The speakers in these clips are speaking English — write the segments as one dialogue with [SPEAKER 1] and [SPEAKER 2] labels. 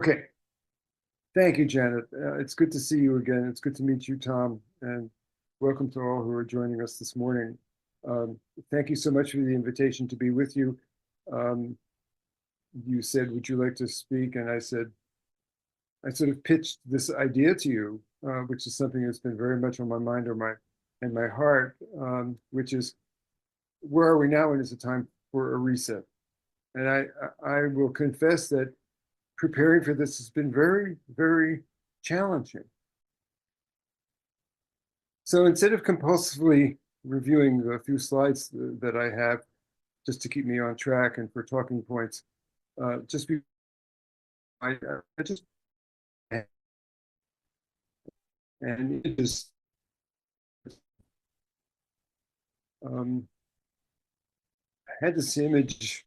[SPEAKER 1] Okay, thank you, Janet. It's good to see you again. It's good to meet you, Tom, and welcome to all who are joining us this morning. Um, Thank you so much for the invitation to be with you. Um, you said, would you like to speak? And I said, I sort of pitched this idea to you, which is something that's been very much on my mind or my heart, which is, where are we now when it's a time for a reset? And I will confess that preparing for this has been very, very challenging. So instead of compulsively reviewing the few slides that I have, just to keep me on track and for talking points, just be, I just, and it is, I had this image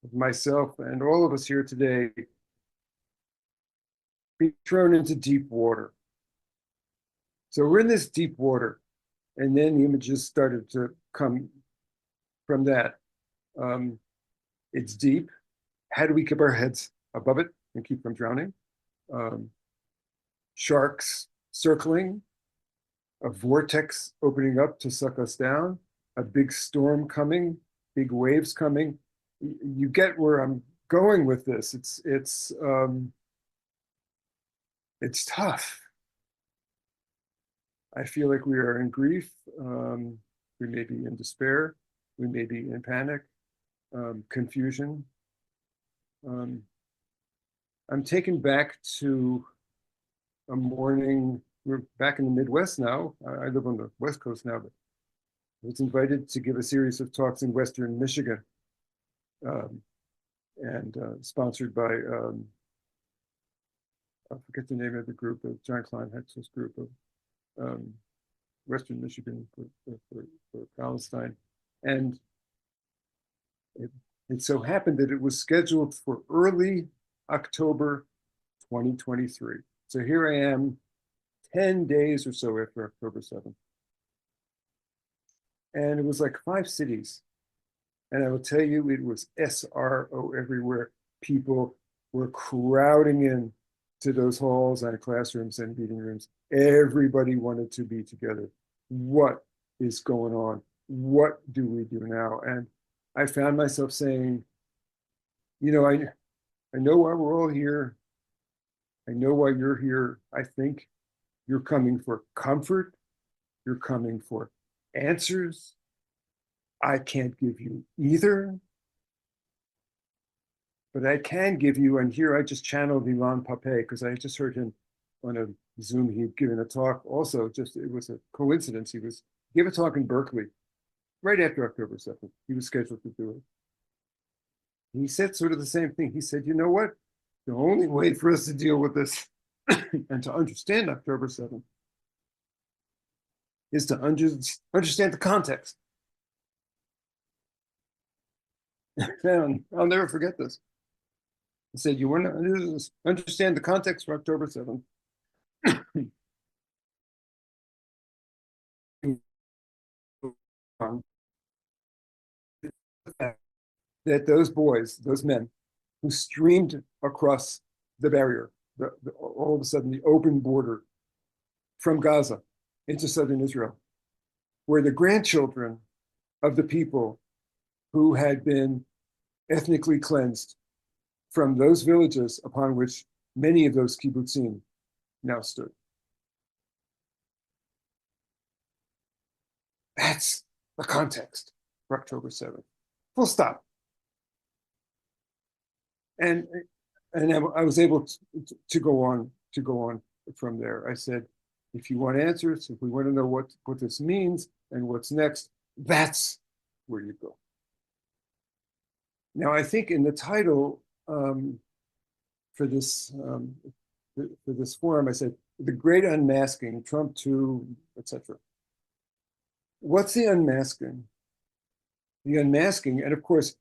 [SPEAKER 1] of myself and all of us here today being thrown into deep water. So we're in this deep water, and then the images started to come from that. It's deep. How do we keep our heads above it and keep from drowning? Sharks circling, a vortex opening up to suck us down, a big storm coming, big waves coming. You get where I'm going with this. It's tough. I feel like we are in grief. We may be in despair. We may be in panic, confusion. I'm taken back to a morning. We're back in the Midwest now. I live on the West Coast now, but I was invited to give a series of talks in Western Michigan, and sponsored by, I forget the name of the group, John Kleinhexel's group of Western Michigan for Palestine. And it so happened that it was scheduled for early October 2023. So here I am 10 days or so after October 7th. And it was like 5 cities. And I will tell you, it was SRO everywhere. People were crowding in to those halls and classrooms and meeting rooms. Everybody wanted to be together. What is going on? What do we do now? And I found myself saying, you know, I know why we're all here. I know why you're here. I think you're coming for comfort. You're coming for answers. I can't give you either, but I can give you, and here I just channeled Ilan Pape because I just heard him on a Zoom. He'd given a talk also, just it was a coincidence. He gave a talk in Berkeley right after October 7th. He was scheduled to do it. He said sort of the same thing. He said, you know what? The only way for us to deal with this and to understand October 7th is to understand the context. And I'll never forget this. He said, you want to understand the context for October 7th? That those boys, those men who streamed across the barrier, all of a sudden the open border from Gaza into southern Israel, were the grandchildren of the people who had been ethnically cleansed from those villages upon which many of those kibbutzim now stood. That's the context for October 7th. Full stop. And I was able to go on from there. I said, if you want answers, if we want to know what this means and what's next, that's where you go. Now, I think in the title for this forum, I said, the great unmasking, Trump 2, etc. What's the unmasking? The unmasking, and of course,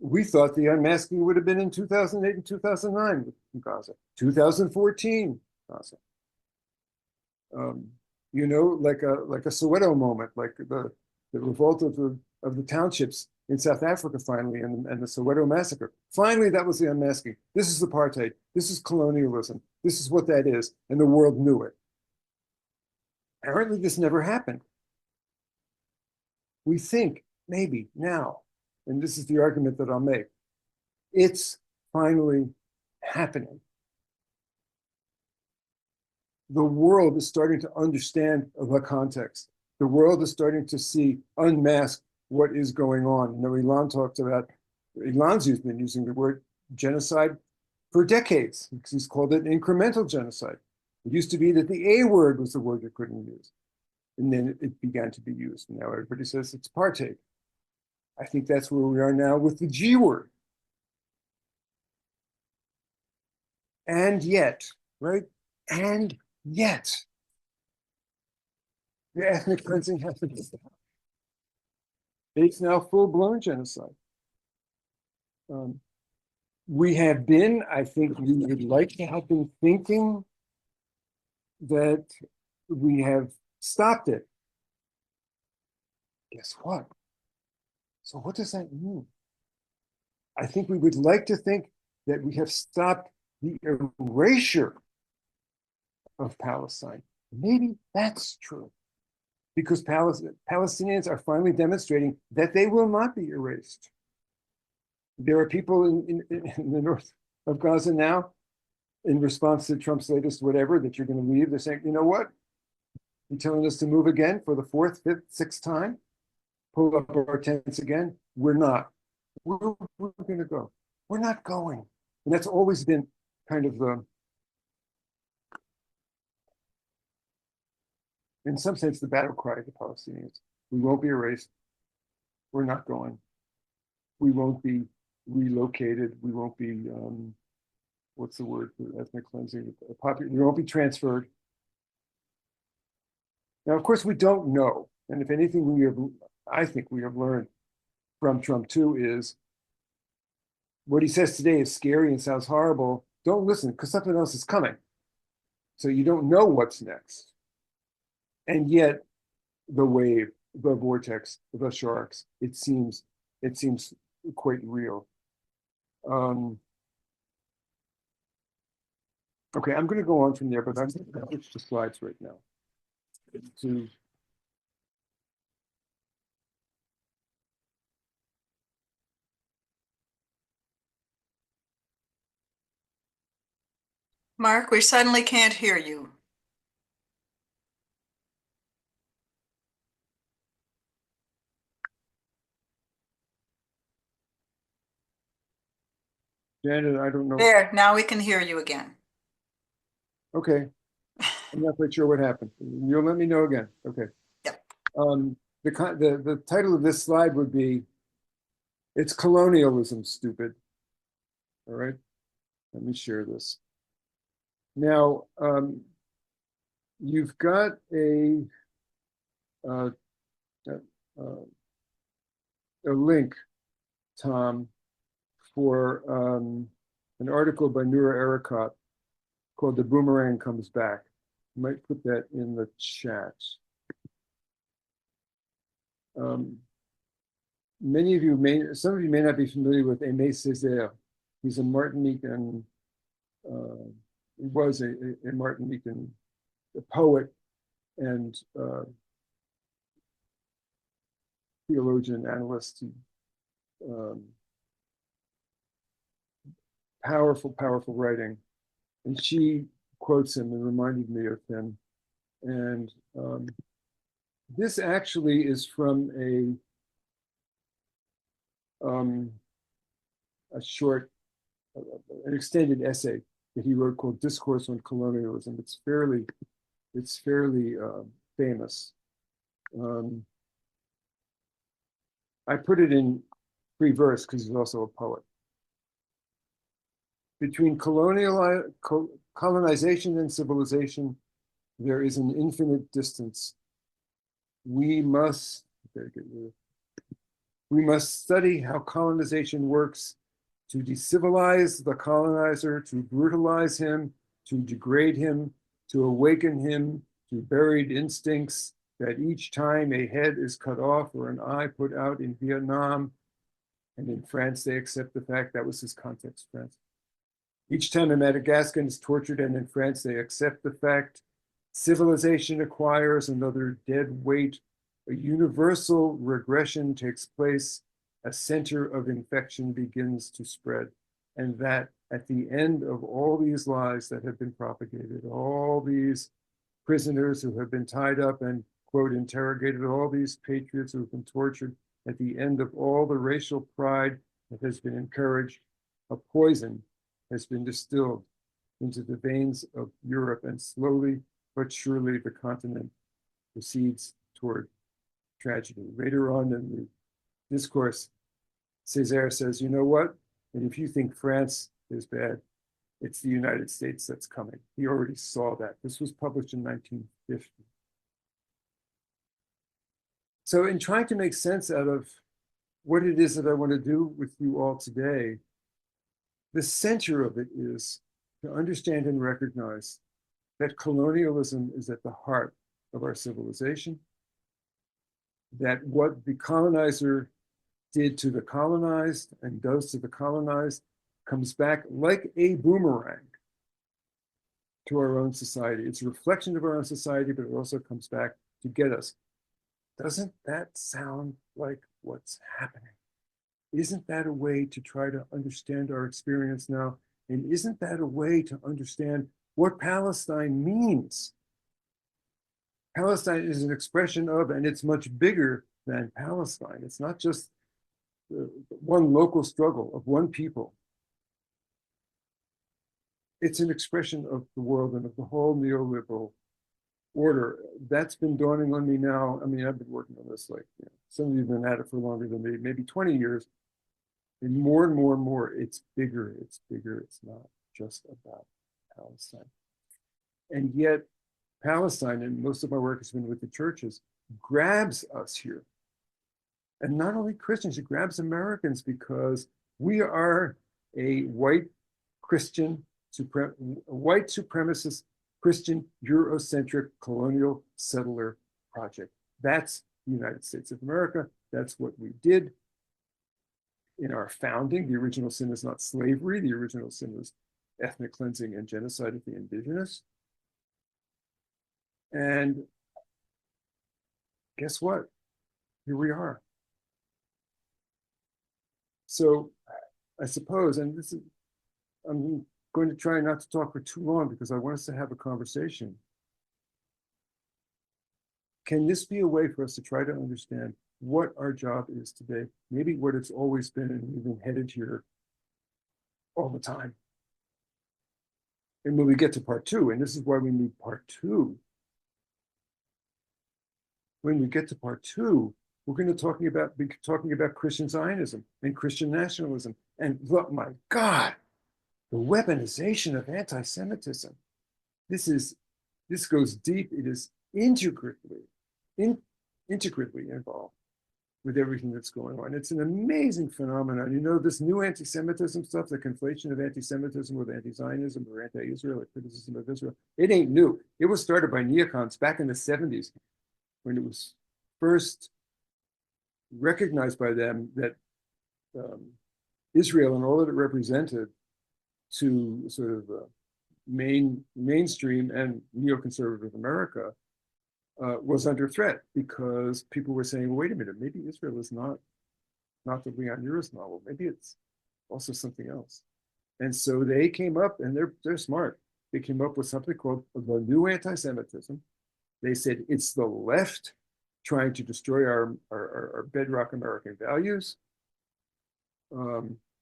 [SPEAKER 1] we thought the unmasking would have been in 2008 and 2009 in Gaza, 2014 Gaza. You know, like a Soweto moment, like the revolt of the townships in South Africa finally, and the Soweto massacre. Finally, that was the unmasking. This is apartheid. This is colonialism. This is what that is, and the world knew it. Apparently, this never happened. We think maybe now, and this is the argument that I'll make, it's finally happening. The world is starting to understand the context. The world is starting to see, unmask what is going on. You know, Ilan's been using the word genocide for decades. He's called it incremental genocide. It used to be that the A word was the word you couldn't use. And then it began to be used. And now everybody says it's apartheid. I think that's where we are now with the G word. And yet, right? And yet, the ethnic cleansing has to stop. It's now full-blown genocide. We have been, I think we would like to have been thinking that we have stopped it. Guess what? So what does that mean? I think we would like to think that we have stopped the erasure of Palestine. Maybe that's true, because Palestinians are finally demonstrating that they will not be erased. There are people in the north of Gaza now, in response to Trump's latest whatever, that you're going to leave. They're saying, you know what? You're telling us to move again for the fourth, fifth, sixth time? Pull up our tents again? We're not. We're going to go. We're not going. And that's always been kind of in some sense, the battle cry of the Palestinians. We won't be erased. We're not going. We won't be relocated. We won't be, what's the word for ethnic cleansing? We won't be transferred. Now, of course, we don't know. And if anything, I think we have learned from Trump too is what he says today is scary and sounds horrible. Don't listen, because something else is coming. So you don't know what's next. And yet, the wave, the vortex, the sharks, it seems quite real. Okay, I'm going to go on from there, but I'm going to switch to slides right now.
[SPEAKER 2] Mark, we suddenly can't hear you.
[SPEAKER 1] Janet, I don't know.
[SPEAKER 2] There, now we can hear you again.
[SPEAKER 1] Okay. I'm not quite sure what happened. You'll let me know again. Okay.
[SPEAKER 2] Yep.
[SPEAKER 1] The title of this slide would be, "It's Colonialism, Stupid." All right. Let me share this. Now, you've got a link, Tom, for an article by Noura Erekat called "The Boomerang Comes Back." I might put that in the chat. Many of you some of you may not be familiar with Aimé Césaire. He's a Martinican, he was a Martinican poet and theologian, analyst. Powerful writing. And she quotes him and reminded me of him. And this actually is from a short, an extended essay that he wrote called "Discourse on Colonialism." It's fairly famous. I put it in free verse because he's also a poet. Between colonization and civilization, there is an infinite distance. We must study how colonization works to decivilize the colonizer, to brutalize him, to degrade him, to awaken him to buried instincts that each time a head is cut off or an eye put out in Vietnam, And in France, they accept the fact that was his context, France. Each time a Madagascan is tortured, and in France, they accept the fact civilization acquires another dead weight. A universal regression takes place. A center of infection begins to spread. And that at the end of all these lies that have been propagated, all these prisoners who have been tied up and, quote, interrogated, all these patriots who have been tortured, at the end of all the racial pride that has been encouraged, a poison has been distilled into the veins of Europe, and slowly but surely the continent proceeds toward tragedy. Later on in the discourse, Césaire says, you know what? And if you think France is bad, it's the United States that's coming. He already saw that. This was published in 1950. So in trying to make sense out of what it is that I want to do with you all today, the center of it is to understand and recognize that colonialism is at the heart of our civilization, that what the colonizer did to the colonized and does to the colonized comes back like a boomerang to our own society. It's a reflection of our own society, but it also comes back to get us. Doesn't that sound like what's happening? Isn't that a way to try to understand our experience now? And isn't that a way to understand what Palestine means? Palestine is an expression of, and it's much bigger than Palestine. It's not just one local struggle of one people. It's an expression of the world and of the whole neoliberal order. That's been dawning on me now. I mean, I've been working on this, like, some of you have been at it for longer than me, maybe 20 years. And more and more and more, it's bigger, it's bigger. It's not just about Palestine. And yet, Palestine, and most of my work has been with the churches, grabs us here. And not only Christians, it grabs Americans, because we are a white Christian, white supremacist, Christian, Eurocentric, colonial settler project. That's the United States of America. That's what we did in our founding. The original sin is not slavery. The original sin was ethnic cleansing and genocide of the indigenous. And guess what? Here we are. So I suppose, and this is, I'm going to try not to talk for too long because I want us to have a conversation. Can this be a way for us to try to understand what our job is today? Maybe what it's always been, and we've been headed here all the time. And when we get to part two, and this is why we need part two, when we get to part two, we're going to be talking about Christian Zionism and Christian nationalism. And look, my God, the weaponization of anti-Semitism. This goes deep. It is intricately involved with everything that's going on. It's an amazing phenomenon. You know, this new anti-Semitism stuff, the conflation of anti-Semitism with anti-Zionism or anti-Israel or criticism of Israel, it ain't new. It was started by neocons back in the 70s when it was first recognized by them that Israel and all that it represented to sort of mainstream and neoconservative America was under threat, because people were saying, wait a minute, maybe Israel is not the Leon Uris novel. Maybe it's also something else. And so they came up, and they're smart. They came up with something called the new anti-Semitism. They said it's the left trying to destroy our bedrock American values.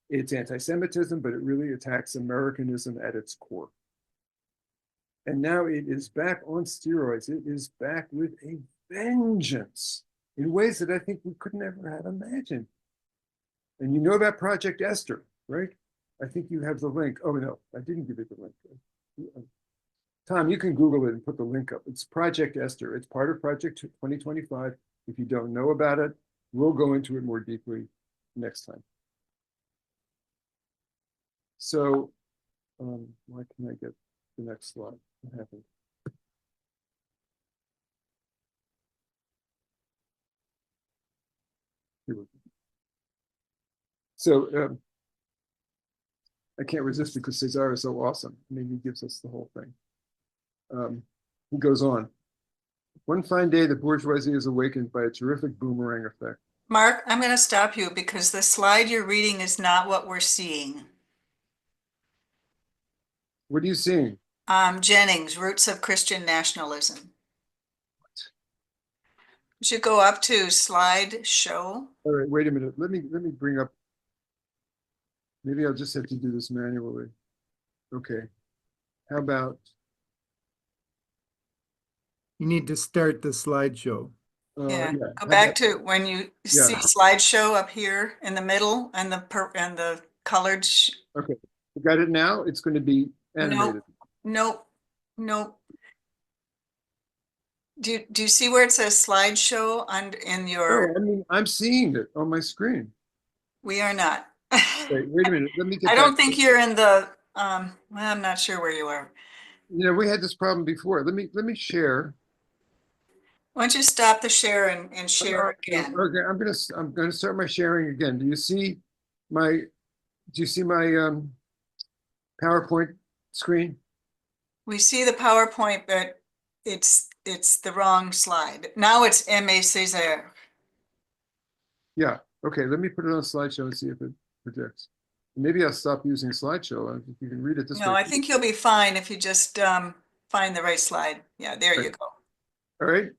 [SPEAKER 1] It's anti-Semitism, but it really attacks Americanism at its core. And now it is back on steroids. It is back with a vengeance in ways that I think we could never have imagined. And you know about Project Esther, right? I think you have the link. Oh, no, I didn't give you the link. Tom, you can Google it and put the link up. It's Project Esther. It's part of Project 2025. If you don't know about it, we'll go into it more deeply next time. So why can I get the next slide? What happened? Here we go. So I can't resist because Cesar is so awesome. I mean, he gives us the whole thing. He goes on. One fine day, the bourgeoisie is awakened by a terrific boomerang effect.
[SPEAKER 2] Mark, I'm going to stop you because the slide you're reading is not what we're seeing.
[SPEAKER 1] What are you seeing?
[SPEAKER 2] Jennings, Roots of Christian Nationalism. You should go up to slide show.
[SPEAKER 1] All right, wait a minute. Let me bring up. Maybe I'll just have to do this manually. Okay. How about
[SPEAKER 3] You need to start the slideshow.
[SPEAKER 2] Yeah,
[SPEAKER 1] yeah,
[SPEAKER 2] go
[SPEAKER 1] how
[SPEAKER 2] back
[SPEAKER 1] about,
[SPEAKER 2] to when you
[SPEAKER 1] Yeah.
[SPEAKER 2] see slideshow up here in the middle and the colored.
[SPEAKER 1] okay. You got it now? It's going to be animated.
[SPEAKER 2] Nope, nope. Do you see where it says slideshow in your?
[SPEAKER 1] Oh, I mean, I'm seeing it on my screen.
[SPEAKER 2] We are not.
[SPEAKER 1] Wait a minute. Let me get
[SPEAKER 2] I
[SPEAKER 1] back.
[SPEAKER 2] don't think you're in the, well, I'm not sure where you are.
[SPEAKER 1] You know, we had this problem before. Let me share.
[SPEAKER 2] Why don't you stop the share and share again?
[SPEAKER 1] Okay, I'm gonna start my sharing again. Do you see my PowerPoint screen?
[SPEAKER 2] We see the PowerPoint, but it's the wrong slide. Now it's Aimé Césaire.
[SPEAKER 1] Yeah. Okay, let me put it on slideshow and see if it projects. Maybe I'll stop using slideshow. If you can read it this
[SPEAKER 2] No,
[SPEAKER 1] way.
[SPEAKER 2] I think you'll be fine if you just find the right slide. Yeah, there you
[SPEAKER 1] Right.
[SPEAKER 2] go.
[SPEAKER 1] All right.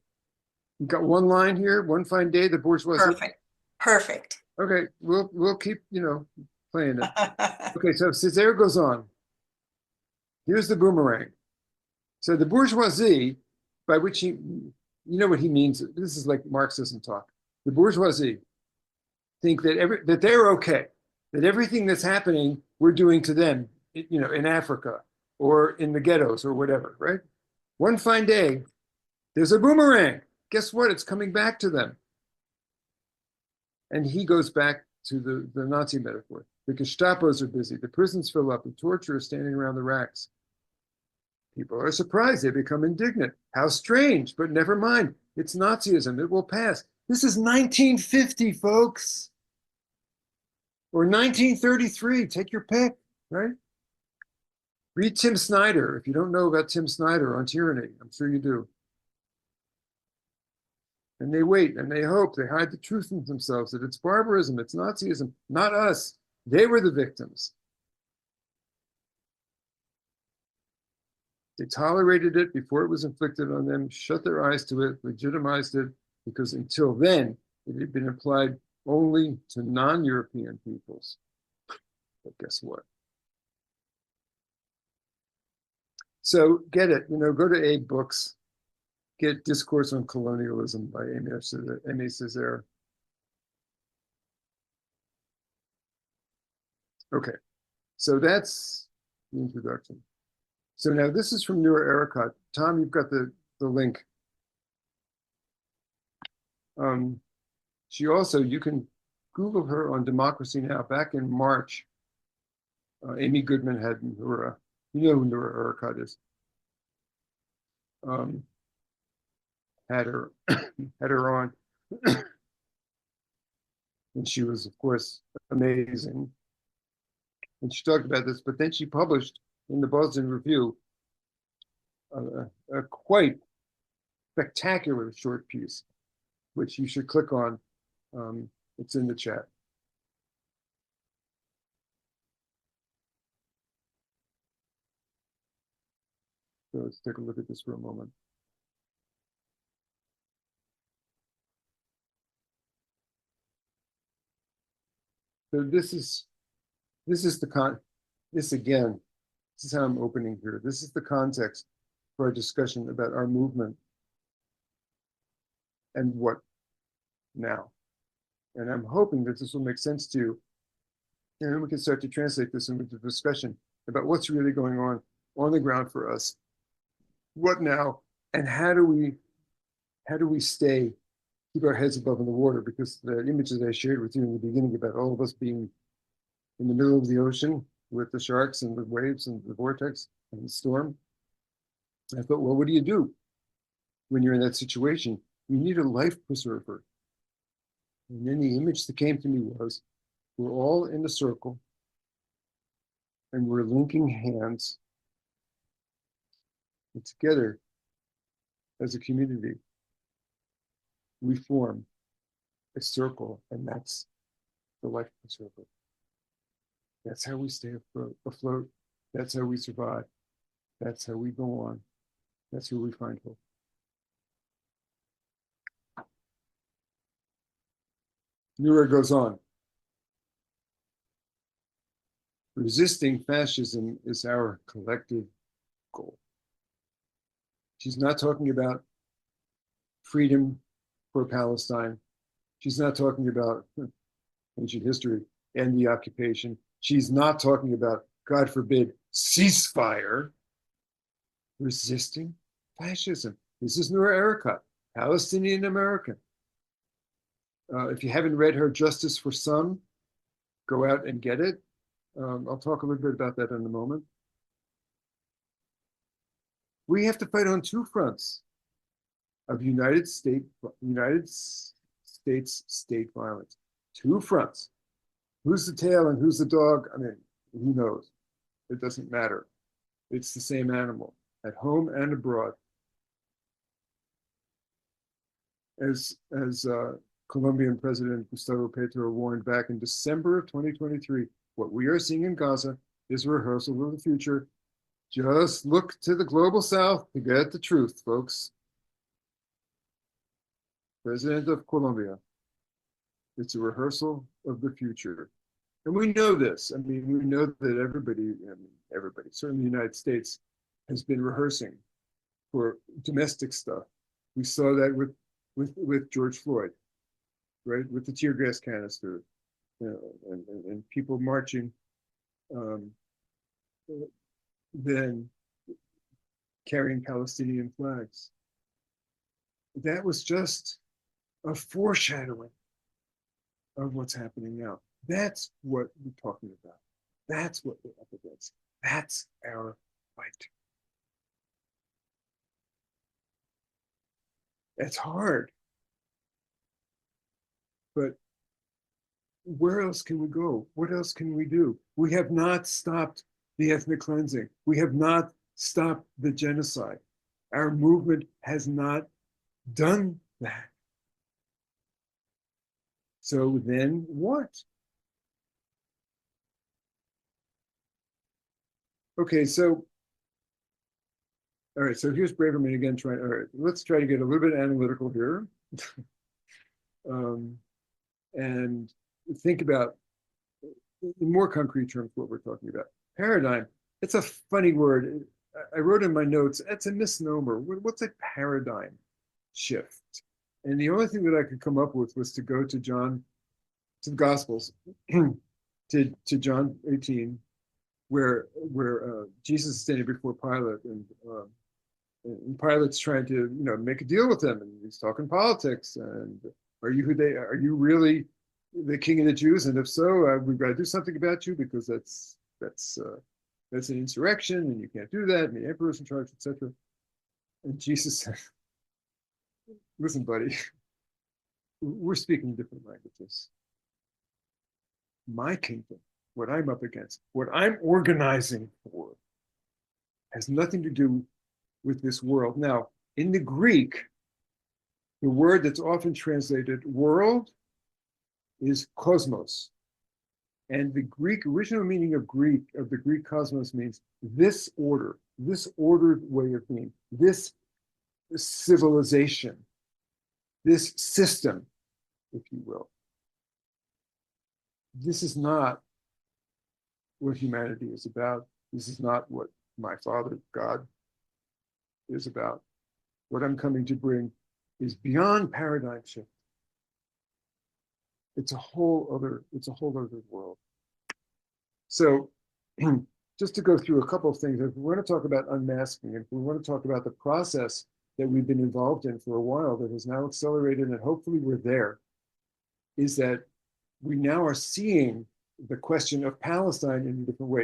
[SPEAKER 1] You got one line here. One fine day, the bourgeoisie.
[SPEAKER 2] Perfect. Perfect.
[SPEAKER 1] Okay, we'll keep playing it. Okay, so Césaire goes on. Here's the boomerang. So the bourgeoisie, by which he, you know what he means. This is like Marxism talk. The bourgeoisie think that they're okay, that everything that's happening we're doing to them, in Africa or in the ghettos or whatever, right? One fine day, there's a boomerang. Guess what? It's coming back to them. And he goes back to the Nazi metaphor. The Gestapos are busy. The prisons fill up. The torturers standing around the racks. People are surprised. They become indignant. How strange, but never mind. It's Nazism. It will pass. This is 1950, folks. Or 1933. Take your pick, right? Read Tim Snyder. If you don't know about Tim Snyder on tyranny, I'm sure you do. And they wait and they hope, they hide the truth in themselves that it's barbarism, it's Nazism, not us. They were the victims. They tolerated it before it was inflicted on them, shut their eyes to it, legitimized it, because until then, it had been applied only to non-European peoples. But guess what? So get it, go to Abe Books, get Discourse on Colonialism by Aimé Césaire. Okay, so that's the introduction. So now this is from Noura Erakat. Tom, you've got the link. She also, you can Google her on Democracy Now! Back in March, Amy Goodman had Noura. You know who Noura Erakat is. Had her on. And she was, of course, amazing. And she talked about this, but then she published in the Boston Review a quite spectacular short piece, which you should click on. It's in the chat. So let's take a look at this for a moment. So this is again, this is how I'm opening here. This is the context for our discussion about our movement and what now. And I'm hoping that this will make sense to you. And then we can start to translate this into the discussion about what's really going on the ground for us. What now? And how do we keep our heads above in the water? Because the images I shared with you in the beginning about all of us being in the middle of the ocean with the sharks and the waves and the vortex and the storm. I thought, well, what do you do when you're in that situation? You need a life preserver. And then the image that came to me was We're all in a circle and we're linking hands, and together as a community, we form a circle, and that's the life of the circle. That's how we stay afloat. That's how we survive. That's how we go on. That's where we find hope. Nura goes on. Resisting fascism is our collective goal. She's not talking about freedom for Palestine. She's not talking about ancient history and the occupation. She's not talking about, God forbid, ceasefire. Resisting fascism. This is Nura Erekat, Palestinian American. If you haven't read her Justice for Some, go out and get it. I'll talk a little bit about that in a moment. We have to fight on two fronts of United States state violence. Two fronts. Who's the tail and who's the dog? I mean, who knows? It doesn't matter. It's the same animal at home and abroad. As Colombian President Gustavo Petro warned back in December of 2023, what we are seeing in Gaza is a rehearsal of the future. Just look to the global south to get the truth, folks. President of Colombia. It's a rehearsal of the future. And we know this. I mean, we know that everybody, certainly the United States, has been rehearsing for domestic stuff. We saw that with George Floyd, right? With the tear gas canister, you know, and people marching, then carrying Palestinian flags. That was just a foreshadowing of what's happening now. That's what we're talking about. That's what we're up against. That's our fight. It's hard. But where else can we go? What else can we do? We have not stopped the ethnic cleansing. We have not stopped the genocide. Our movement has not done that. So then what? Okay, so, all right, so here's Braverman again trying, all right, let's try to get a little bit analytical here. And think about, in more concrete terms, what we're talking about. Paradigm, it's a funny word. I wrote in my notes, it's a misnomer. What's a paradigm shift? And the only thing that I could come up with was to go to the Gospels, to John 18, where Jesus is standing before Pilate, and Pilate's trying to make a deal with him, and he's talking politics. And are you really the king of the Jews? And if so, we've got to do something about you, because that's an insurrection, and you can't do that. And the emperor's in charge, etc. And Jesus said, "Listen, buddy, we're speaking different languages. My kingdom, what I'm up against, what I'm organizing for, has nothing to do with this world." Now, in the Greek, the word that's often translated world is cosmos. And the original meaning of the Greek cosmos means this order, this ordered way of being, this civilization, this system, if you will. This is not what humanity is about. This is not what my Father, God, is about. What I'm coming to bring is beyond paradigm shift. It's a whole other world. So just to go through a couple of things, if we want to talk about unmasking, if we want to talk about the process that we've been involved in for a while that has now accelerated, and hopefully we're there, is that we now are seeing the question of Palestine in a different way.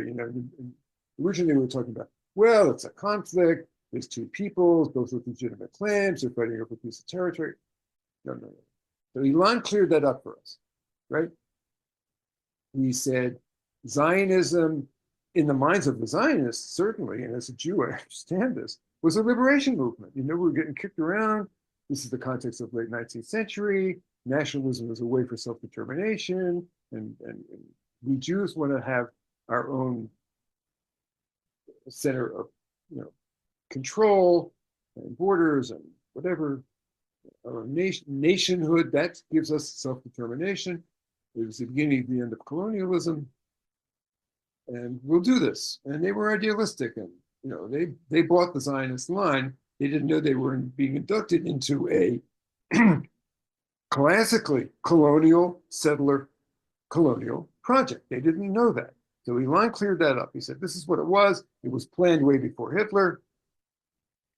[SPEAKER 1] Originally we were talking about, well, it's a conflict, there's two peoples, both with legitimate claims, they're fighting over a piece of territory. No. So Elon cleared that up for us, right? he said Zionism, in the minds of the Zionists, certainly, and as a Jew, I understand this, was a liberation movement. You know, we were getting kicked around. This is the context of late 19th century. Nationalism was a way for self-determination, and we Jews want to have our own center of, you know, control and borders and whatever. Our nationhood, that gives us self-determination. It was the beginning of the end of colonialism, and we'll do this. And they were idealistic, and you know, they bought the Zionist line. They didn't know they were being inducted into a classically colonial settler colonial project. They didn't know that. So Elon cleared that up. He said, this is what it was. It was planned way before Hitler.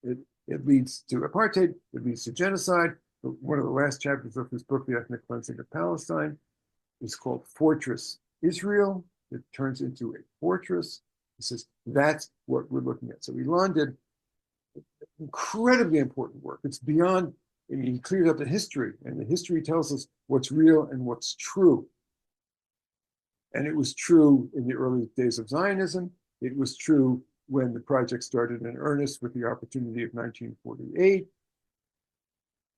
[SPEAKER 1] It leads to apartheid. It leads to genocide. One of the last chapters of his book, The Ethnic Cleansing of Palestine, is called Fortress Israel. It turns into a fortress. He says, that's what we're looking at. So Elon did incredibly important work. It's beyond, I mean, he cleared up the history, and the history tells us what's real and what's true. And it was true in the early days of Zionism. It was true when the project started in earnest with the opportunity of 1948.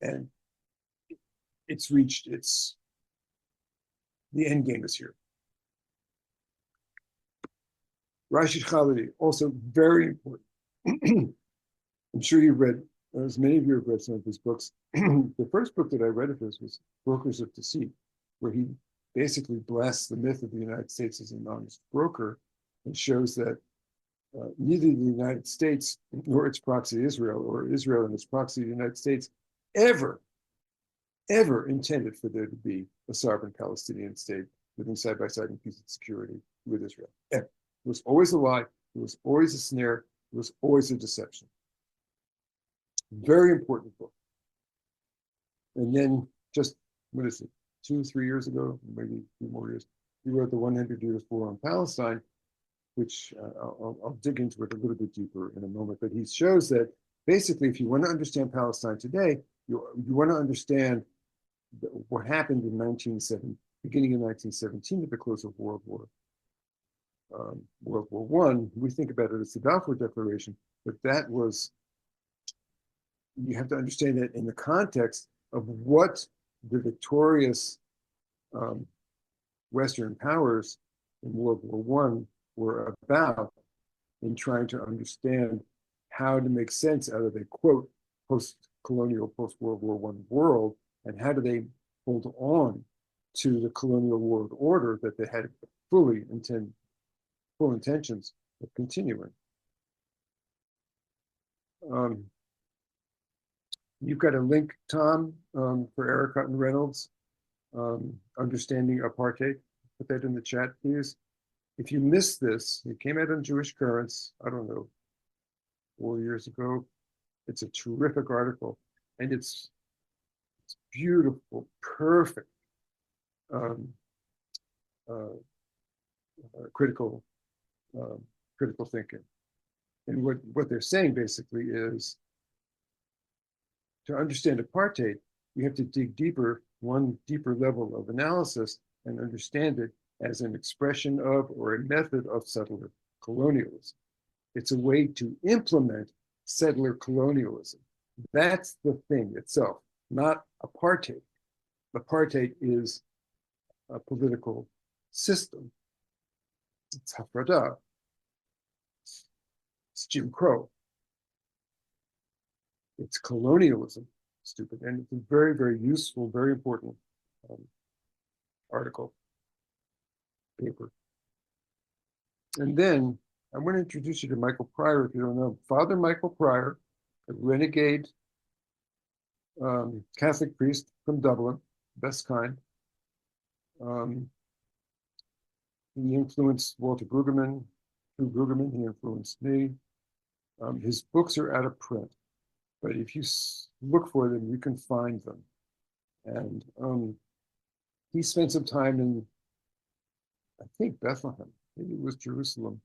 [SPEAKER 1] And it's reached the end game is here. Rashid Khalidi, also very important. I'm sure you've read, as many of you have read some of his books. The first book that I read of his was Brokers of Deceit, where he basically blasts the myth of the United States as an honest broker and shows that neither the United States nor its proxy Israel, or Israel and its proxy the United States, ever intended for there to be a sovereign Palestinian state living side by side in peace and security with Israel. Ever. It was always a lie. It was always a snare. It was always a deception. Very important book. And then just, what is it, 2-3 years ago, maybe a few more years, he wrote the 100 Years War on Palestine, which I'll dig into it a little bit deeper in a moment. But he shows that basically, if you want to understand Palestine today, you want to understand what happened in beginning in 1917 at the close of World War I. We think about it as the Balfour Declaration, but that was, you have to understand that in the context of what the victorious Western powers in World War I were about in trying to understand how to make sense out of a, quote, post-colonial, post-World War I world, and how do they hold on to the colonial world order that they had full intentions of continuing. You've got a link, Tom, for Eric Hutton Reynolds, Understanding Apartheid. Put that in the chat, please. If you missed this, it came out on Jewish Currents, I don't know, 4 years ago. It's a terrific article, and it's beautiful, perfect, critical thinking. And what they're saying basically is, to understand apartheid, you have to dig deeper, one deeper level of analysis, and understand it as an expression of or a method of settler colonialism. It's a way to implement settler colonialism. That's the thing itself, not apartheid. Apartheid is a political system. It's hafradah. It's Jim Crow. It's colonialism, stupid. And it's a very, very useful, very important article, paper. And then I want to introduce you to Michael Pryor, if you don't know. Father Michael Pryor, a renegade Catholic priest from Dublin, best kind. He influenced Walter Brueggemann, Hugh Brueggemann, he influenced me. His books are out of print, but if you look for them, you can find them. And he spent some time in, I think, Bethlehem, maybe it was Jerusalem,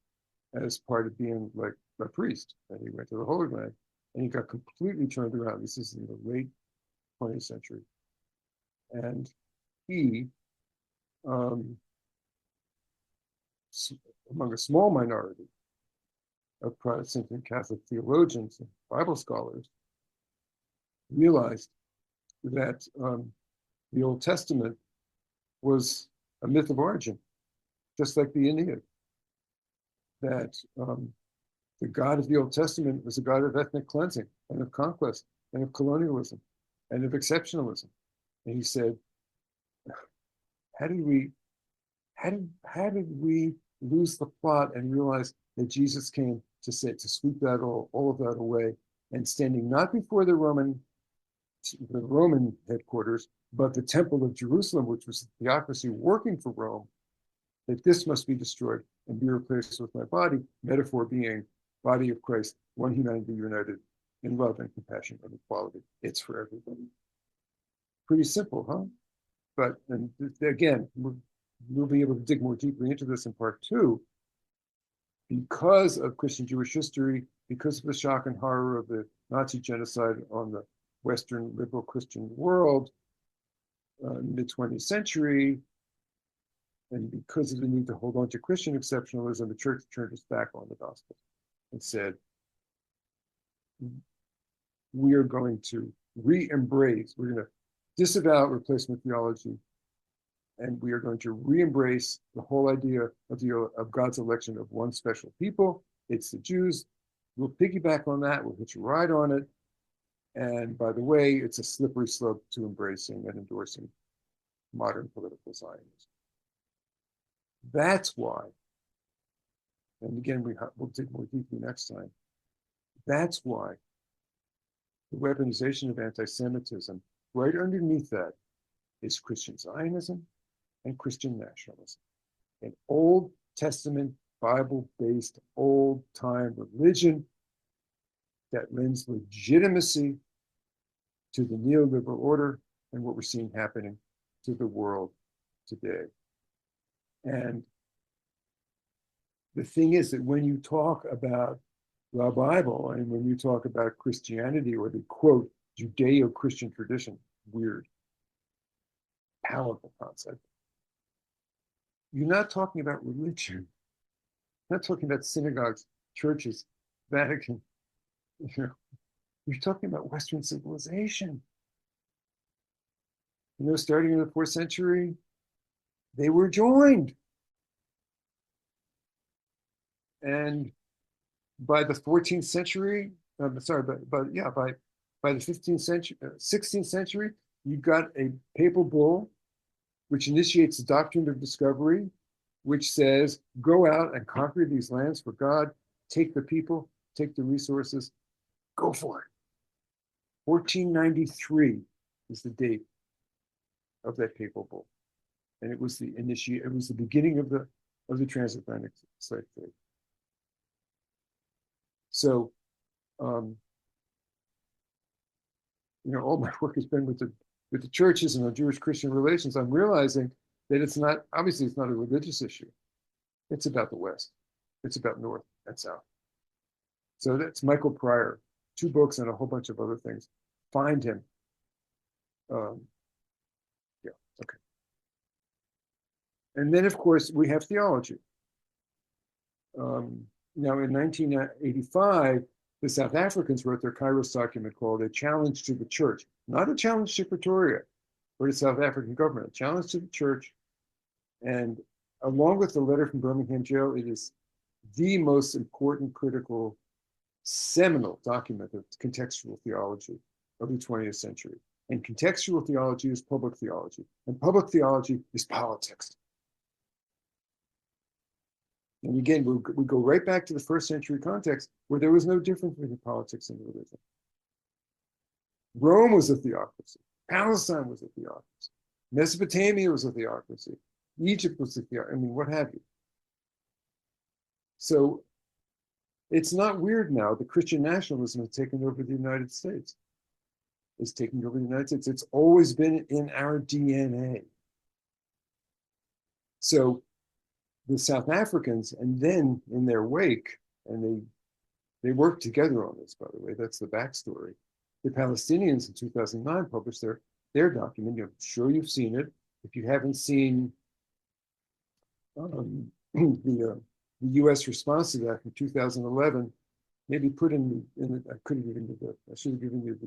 [SPEAKER 1] as part of being like a priest. And he went to the Holy Land, and he got completely turned around. This is in the late 20th century. And he among a small minority of Protestant and Catholic theologians and Bible scholars, realized that the Old Testament was a myth of origin, just like the Aeneid. That the God of the Old Testament was a God of ethnic cleansing and of conquest and of colonialism and of exceptionalism. And he said, how did we lose the plot and realize that Jesus came to sweep that all of that away, and standing not before the Roman headquarters, but the Temple of Jerusalem, which was the theocracy working for Rome, that this must be destroyed and be replaced with my body, metaphor being body of Christ, one humanity united in love and compassion and equality. It's for everybody. Pretty simple, huh? But, and again, we'll be able to dig more deeply into this in part 2. Because of Christian Jewish history, because of the shock and horror of the Nazi genocide on the Western liberal Christian world, mid-20th century, and because of the need to hold on to Christian exceptionalism, the church turned its back on the gospel and said, we are going to re-embrace, we're going to disavow replacement theology, and we are going to re-embrace the whole idea of God's election of one special people. It's the Jews. We'll piggyback on that. We'll hitch a ride on it. And by the way, it's a slippery slope to embracing and endorsing modern political Zionism. That's why, and again, we'll dig more deeply next time. That's why the weaponization of anti-Semitism, right underneath that, is Christian Zionism and Christian nationalism. An Old Testament, Bible-based, old-time religion that lends legitimacy to the neoliberal order and what we're seeing happening to the world today. And the thing is that when you talk about the Bible and when you talk about Christianity or the quote Judeo-Christian tradition, weird, powerful concept, you're not talking about religion. You're not talking about synagogues, churches, Vatican. You're talking about Western civilization. Starting in the 4th century, they were joined. And by the 14th century, by the 15th century, 16th century, you got a papal bull which initiates the doctrine of discovery, which says, go out and conquer these lands for God, take the people, take the resources, go for it. 1493 is the date of that papal bull. And it was the beginning of the transatlantic slave trade. So, all my work has been with the churches and the Jewish-Christian relations. I'm realizing that it's not a religious issue. It's about the West. It's about North and South. So that's Michael Pryor, 2 books and a whole bunch of other things. Find him. Okay. And then, of course, we have theology. Now, in 1985, the South Africans wrote their Kairos document called A Challenge to the Church, not a challenge to Pretoria or the South African government, a challenge to the church. And along with the letter from Birmingham jail, it is the most important, critical, seminal document of contextual theology of the 20th century. And contextual theology is public theology, and public theology is politics. And again, we go right back to the 1st century context where there was no difference between politics and religion. Rome was a theocracy. Palestine was a theocracy. Mesopotamia was a theocracy. Egypt was a theocracy. What have you. So it's not weird now that Christian nationalism has taken over the United States. It's taking over the United States. It's always been in our DNA. So the South Africans, and then in their wake, and they worked together on this, by the way, that's the backstory. The Palestinians in 2009 published their document. I'm sure you've seen it. If you haven't seen the U.S. response to that from 2011, maybe put I could have given you I should have given you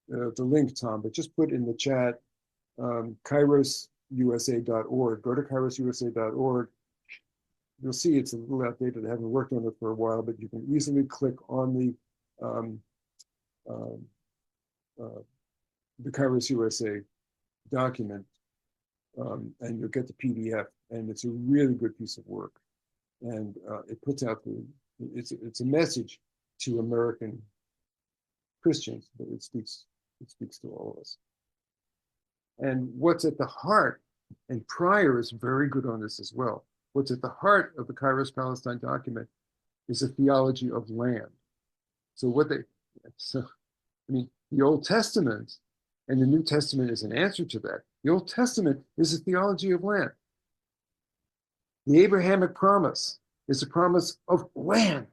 [SPEAKER 1] the link, Tom, but just put in the chat kairosusa.org. Go to kairosusa.org. You'll see it's a little outdated. I haven't worked on it for a while, but you can easily click on the Kairos USA document, and you'll get the PDF. And it's a really good piece of work. And it puts out it's a message to American Christians, but it speaks to all of us. And what's at the heart, and Pryor is very good on this as well, what's at the heart of the Kairos Palestine document is a theology of land. So I mean, the Old Testament and the New Testament is an answer to that. The Old Testament is a theology of land. The Abrahamic promise is a promise of land.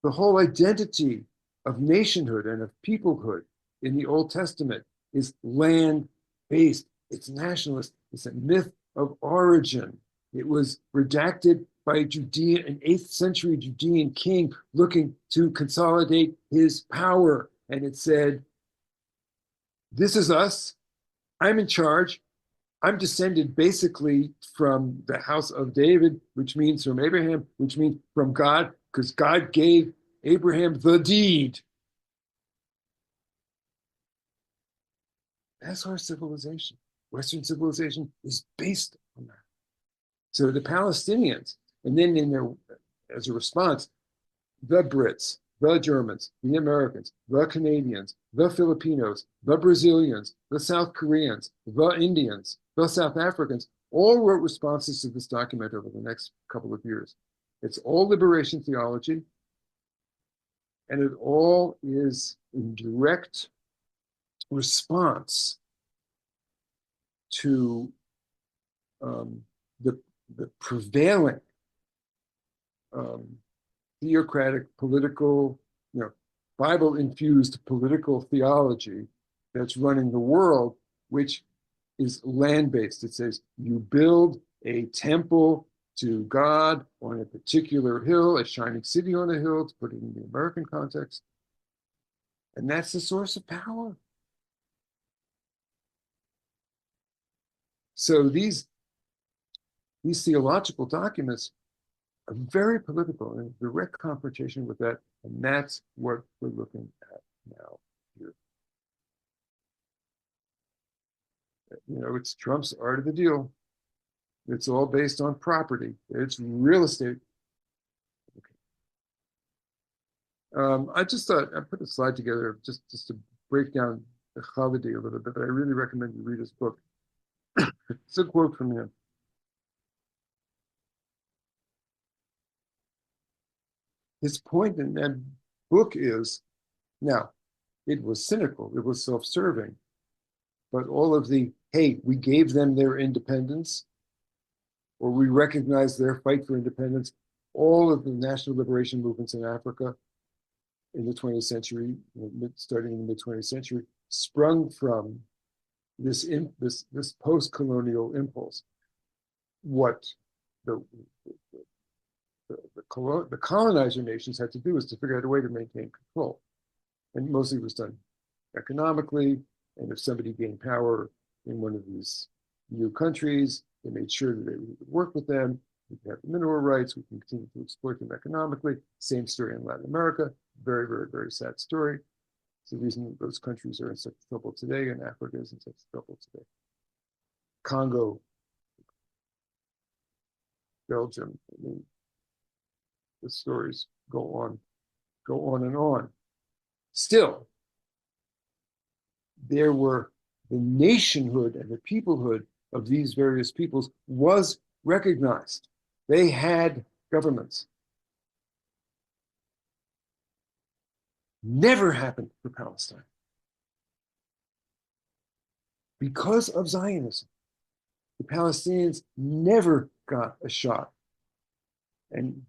[SPEAKER 1] The whole identity of nationhood and of peoplehood in the Old Testament is land-based. It's nationalist. It's a myth of origin. It was redacted by an 8th century Judean king looking to consolidate his power. And it said, this is us. I'm in charge. I'm descended basically from the house of David, which means from Abraham, which means from God, because God gave Abraham the deed. That's our civilization. Western civilization is based on that. So the Palestinians, and then as a response, the Brits, the Germans, the Americans, the Canadians, the Filipinos, the Brazilians, the South Koreans, the Indians, the South Africans, all wrote responses to this document over the next couple of years. It's all liberation theology, and it all is in direct response to the prevailing theocratic political, Bible-infused political theology that's running the world, which is land-based. It says you build a temple to God on a particular hill, a shining city on a hill, to put it in the American context. And that's the source of power. So these theological documents are very political and in direct confrontation with that, and that's what we're looking at now here. It's Trump's art of the deal. It's all based on property. It's real estate. Okay. I just thought I put a slide together just to break down the holiday a little bit, but I really recommend you read his book. It's a quote from him. His point in that book is, now, it was cynical, it was self-serving, but all of hey, we gave them their independence, or we recognize their fight for independence, all of the national liberation movements in Africa in the 20th century, starting in the mid-20th century, sprung from this post-colonial impulse. What the colonizer nations had to do is to figure out a way to maintain control. And mostly it was done economically. And if somebody gained power in one of these new countries, they made sure that they would work with them. We can have the mineral rights. We can continue to exploit them economically. Same story in Latin America. Very, very, very sad story. It's the reason that those countries are in such trouble today, and Africa is in such trouble today. Congo, Belgium, the stories go on and on. Still, there were the nationhood and the peoplehood of these various peoples was recognized. They had governments. Never happened for Palestine. Because of Zionism, the Palestinians never got a shot. And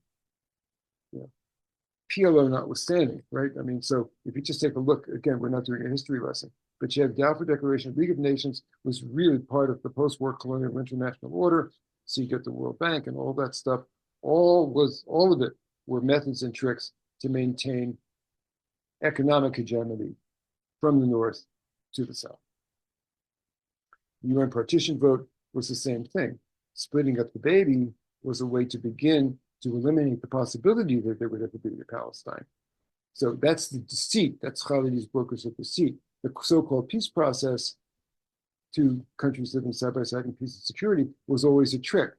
[SPEAKER 1] PLO notwithstanding, right? I mean, so if you just take a look, again, we're not doing a history lesson, but you have the Balfour Declaration, League of Nations was really part of the post-war colonial international order. So you get the World Bank and all that stuff. All of it were methods and tricks to maintain economic hegemony from the north to the south. The UN partition vote was the same thing. Splitting up the baby was a way to begin to eliminate the possibility that there would ever be a Palestine. So that's the deceit. That's Khaledi's brokers of deceit. The so-called peace process, two countries living side by side in peace and security, was always a trick.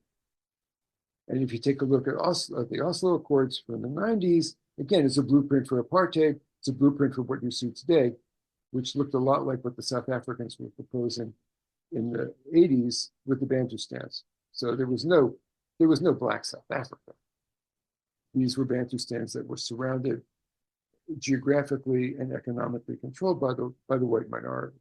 [SPEAKER 1] And if you take a look at the Oslo Accords from the 90s, again, it's a blueprint for apartheid. It's a blueprint for what you see today, which looked a lot like what the South Africans were proposing in the 80s with the Bantustans. So there was no black South Africa. These were Bantustans that were surrounded geographically and economically controlled by the white minority.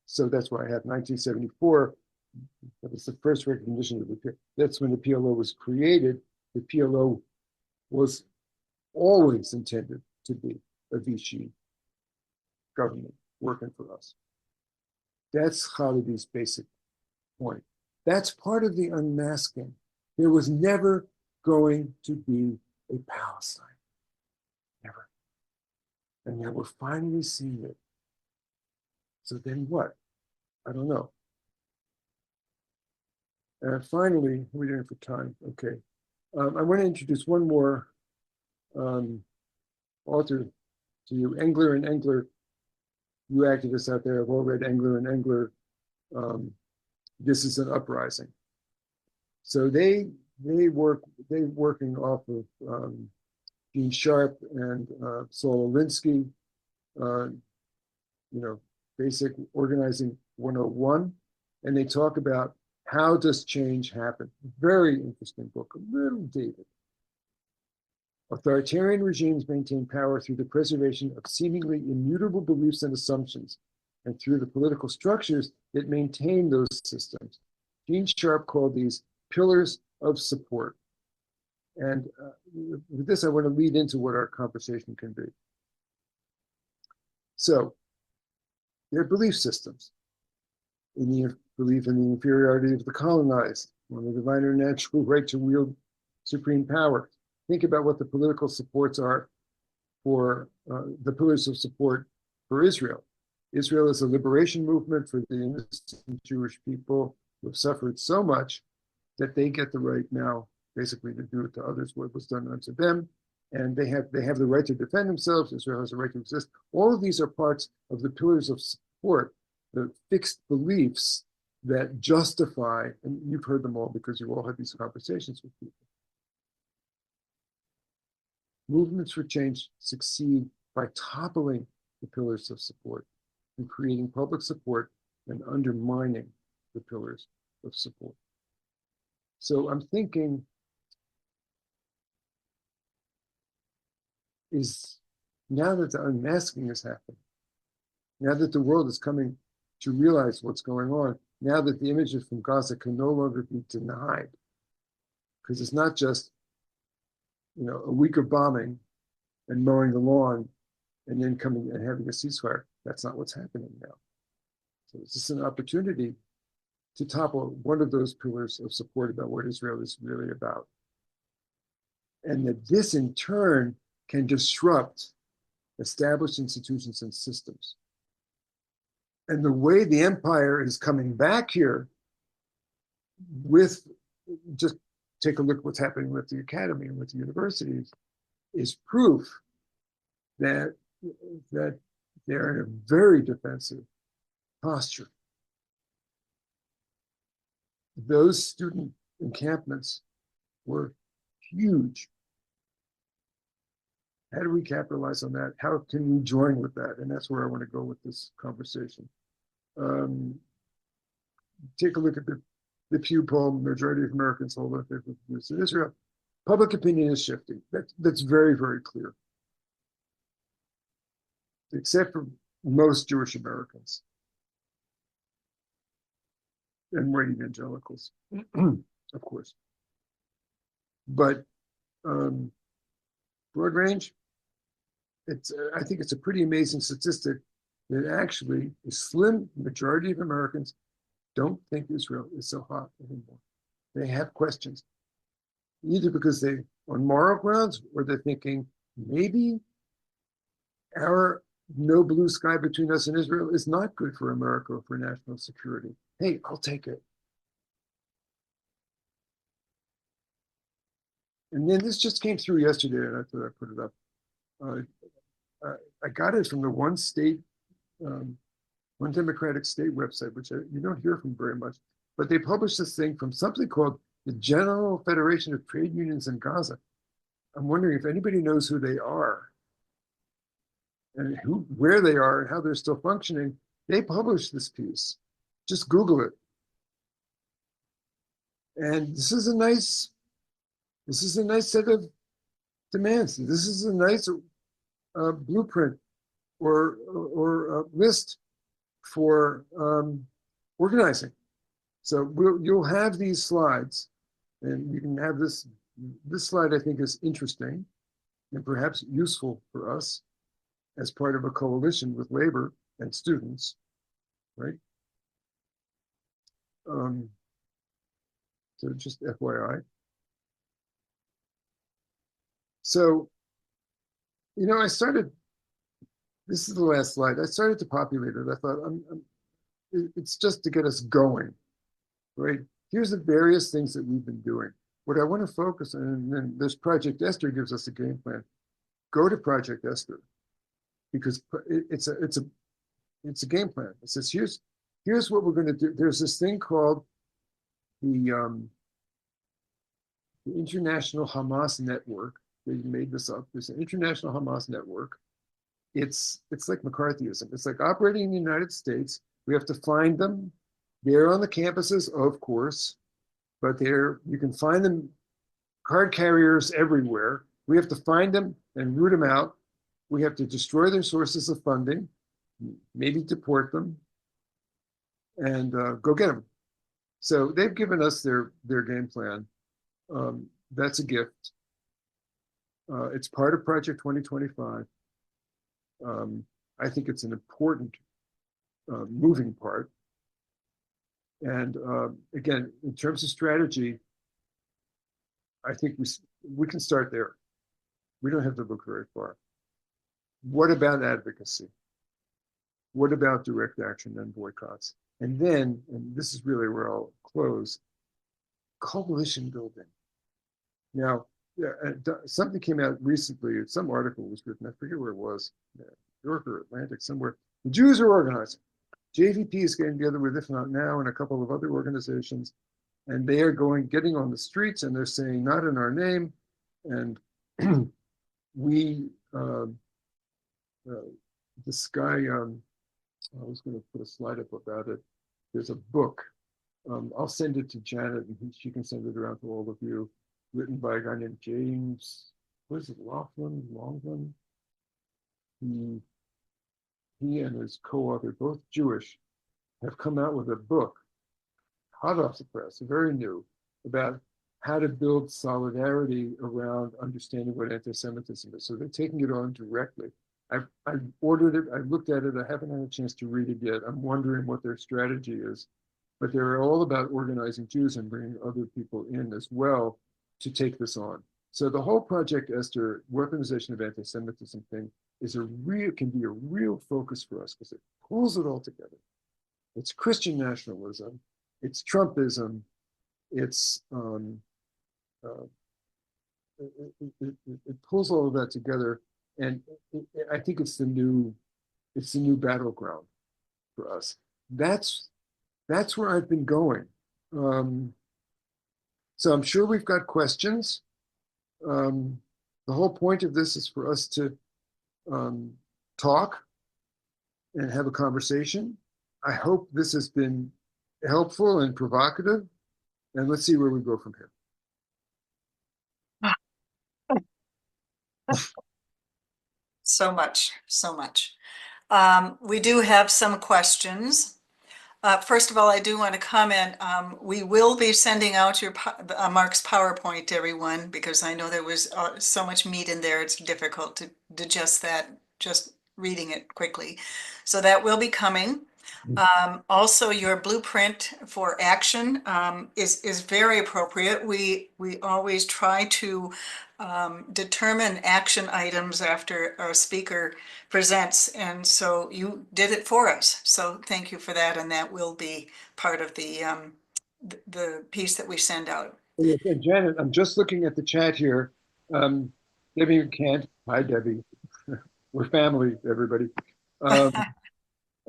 [SPEAKER 1] So that's why I have 1974. That was the first recognition of the. That's when the PLO was created. The PLO was always intended to be a Vichy government working for us. That's Khaledi's basic point. That's part of the unmasking. There was never going to be a Palestine. Never. And now we're finally seeing it. So then what? I don't know. And finally, we're doing for time. Okay. I want to introduce one more author to you, Engler and Engler. You activists out there have all read Engler and Engler. This is an uprising. So they're working off of Gene Sharp and Saul Alinsky, basic organizing 101, and they talk about how does change happen. Very interesting book, a little dated. Authoritarian regimes maintain power through the preservation of seemingly immutable beliefs and assumptions, and through the political structures that maintain those systems. Gene Sharp called these pillars of support. And with this, I want to lead into what our conversation can be. So, their belief systems, in the belief in the inferiority of the colonized, on the divine or natural right to wield supreme power. Think about what the political supports are for the pillars of support for Israel. Israel is a liberation movement for the innocent Jewish people who have suffered so much that they get the right now, basically, to do to others what was done unto them. And they have the right to defend themselves. Israel has a right to exist. All of these are parts of the pillars of support, the fixed beliefs that justify, and you've heard them all because you all had these conversations with people. Movements for change succeed by toppling the pillars of support and creating public support and undermining the pillars of support. So I'm thinking, is now that the unmasking has happened, now that the world is coming to realize what's going on, now that the images from Gaza can no longer be denied, because it's not just a week of bombing and mowing the lawn and then coming and having a ceasefire. That's not what's happening now. So it's just an opportunity to topple one of those pillars of support about what Israel is really about. And that this in turn can disrupt established institutions and systems. And the way the empire is coming back here with, just take a look at what's happening with the academy and with the universities, is proof that they're in a very defensive posture. Those student encampments were huge. How do we capitalize on that? How can we join with that? And that's where I want to go with this conversation. Take a look at the Pew poll. Majority of Americans hold up their views in Israel. Public opinion is shifting. That's very, very clear. Except for most Jewish Americans and white evangelicals, of course. But broad range, I think it's a pretty amazing statistic that actually a slim majority of Americans don't think Israel is so hot anymore. They have questions, either because they, on moral grounds, or they're thinking maybe our no blue sky between us and Israel is not good for America or for national security. Hey, I'll take it. And then this just came through yesterday, and I thought I'd put it up. I got it from the one state, one Democratic state website, which you don't hear from very much, but they published this thing from something called the General Federation of Trade Unions in Gaza. I'm wondering if anybody knows who they are and where they are and how they're still functioning. They published this piece. Just Google it. And this is a nice set of demands. This is a nice blueprint or list for organizing. So you'll have these slides, and you can have this. This slide I think is interesting and perhaps useful for us as part of a coalition with labor and students, right? So just FYI. So, you know, this is the last slide. I started to populate it. I thought, it's just to get us going, right? Here's the various things that we've been doing. What I want to focus on, and then this Project Esther gives us a game plan. Go to Project Esther, because it's a game plan. It says, here's what we're going to do. There's this thing called the International Hamas Network. They made this up. There's an International Hamas Network. It's like McCarthyism. It's like operating in the United States. We have to find them. They're on the campuses, of course, but you can find them, card carriers everywhere. We have to find them and root them out. We have to destroy their sources of funding, maybe deport them, and go get them. So they've given us their game plan. That's a gift. It's part of Project 2025. I think it's an important moving part. And again, in terms of strategy, I think we can start there. We don't have to look very far. What about advocacy? What about direct action and boycotts? And then, and this is really where I'll close, coalition building. Now, something came out recently, some article was written, I forget where it was, New York or Atlantic, somewhere. The Jews are organizing. JVP is getting together with, if not now, and a couple of other organizations, and they are getting on the streets, and they're saying, not in our name. And this guy, I was going to put a slide up about it. There's a book. I'll send it to Janet, and she can send it around to all of you, written by a guy named James, what is it, Longman? He and his co-author, both Jewish, have come out with a book, hot off the press, very new, about how to build solidarity around understanding what anti-Semitism is. So they're taking it on directly. I've ordered it, I've looked at it, I haven't had a chance to read it yet. I'm wondering what their strategy is. But they're all about organizing Jews and bringing other people in as well to take this on. So the whole Project Esther weaponization of anti-Semitism thing can be a real focus for us, because it pulls it all together. It's Christian nationalism, it's Trumpism, it pulls all of that together, and I think it's the new battleground for us. That's where I've been going. So I'm sure we've got questions. The whole point of this is for us to talk and have a conversation. I hope this has been helpful and provocative, and let's see where we go from here.
[SPEAKER 2] So much, so much. We do have some questions. First of all, I do want to comment, we will be sending out Mark's PowerPoint to everyone, because I know there was so much meat in there, it's difficult to digest that just reading it quickly. So that will be coming. Also, your blueprint for action is very appropriate. We always try to determine action items after our speaker presents, and so you did it for us. So thank you for that, and that will be part of the piece that we send out.
[SPEAKER 1] And Janet, I'm just looking at the chat here. Debbie Kent, hi Debbie. We're family, everybody.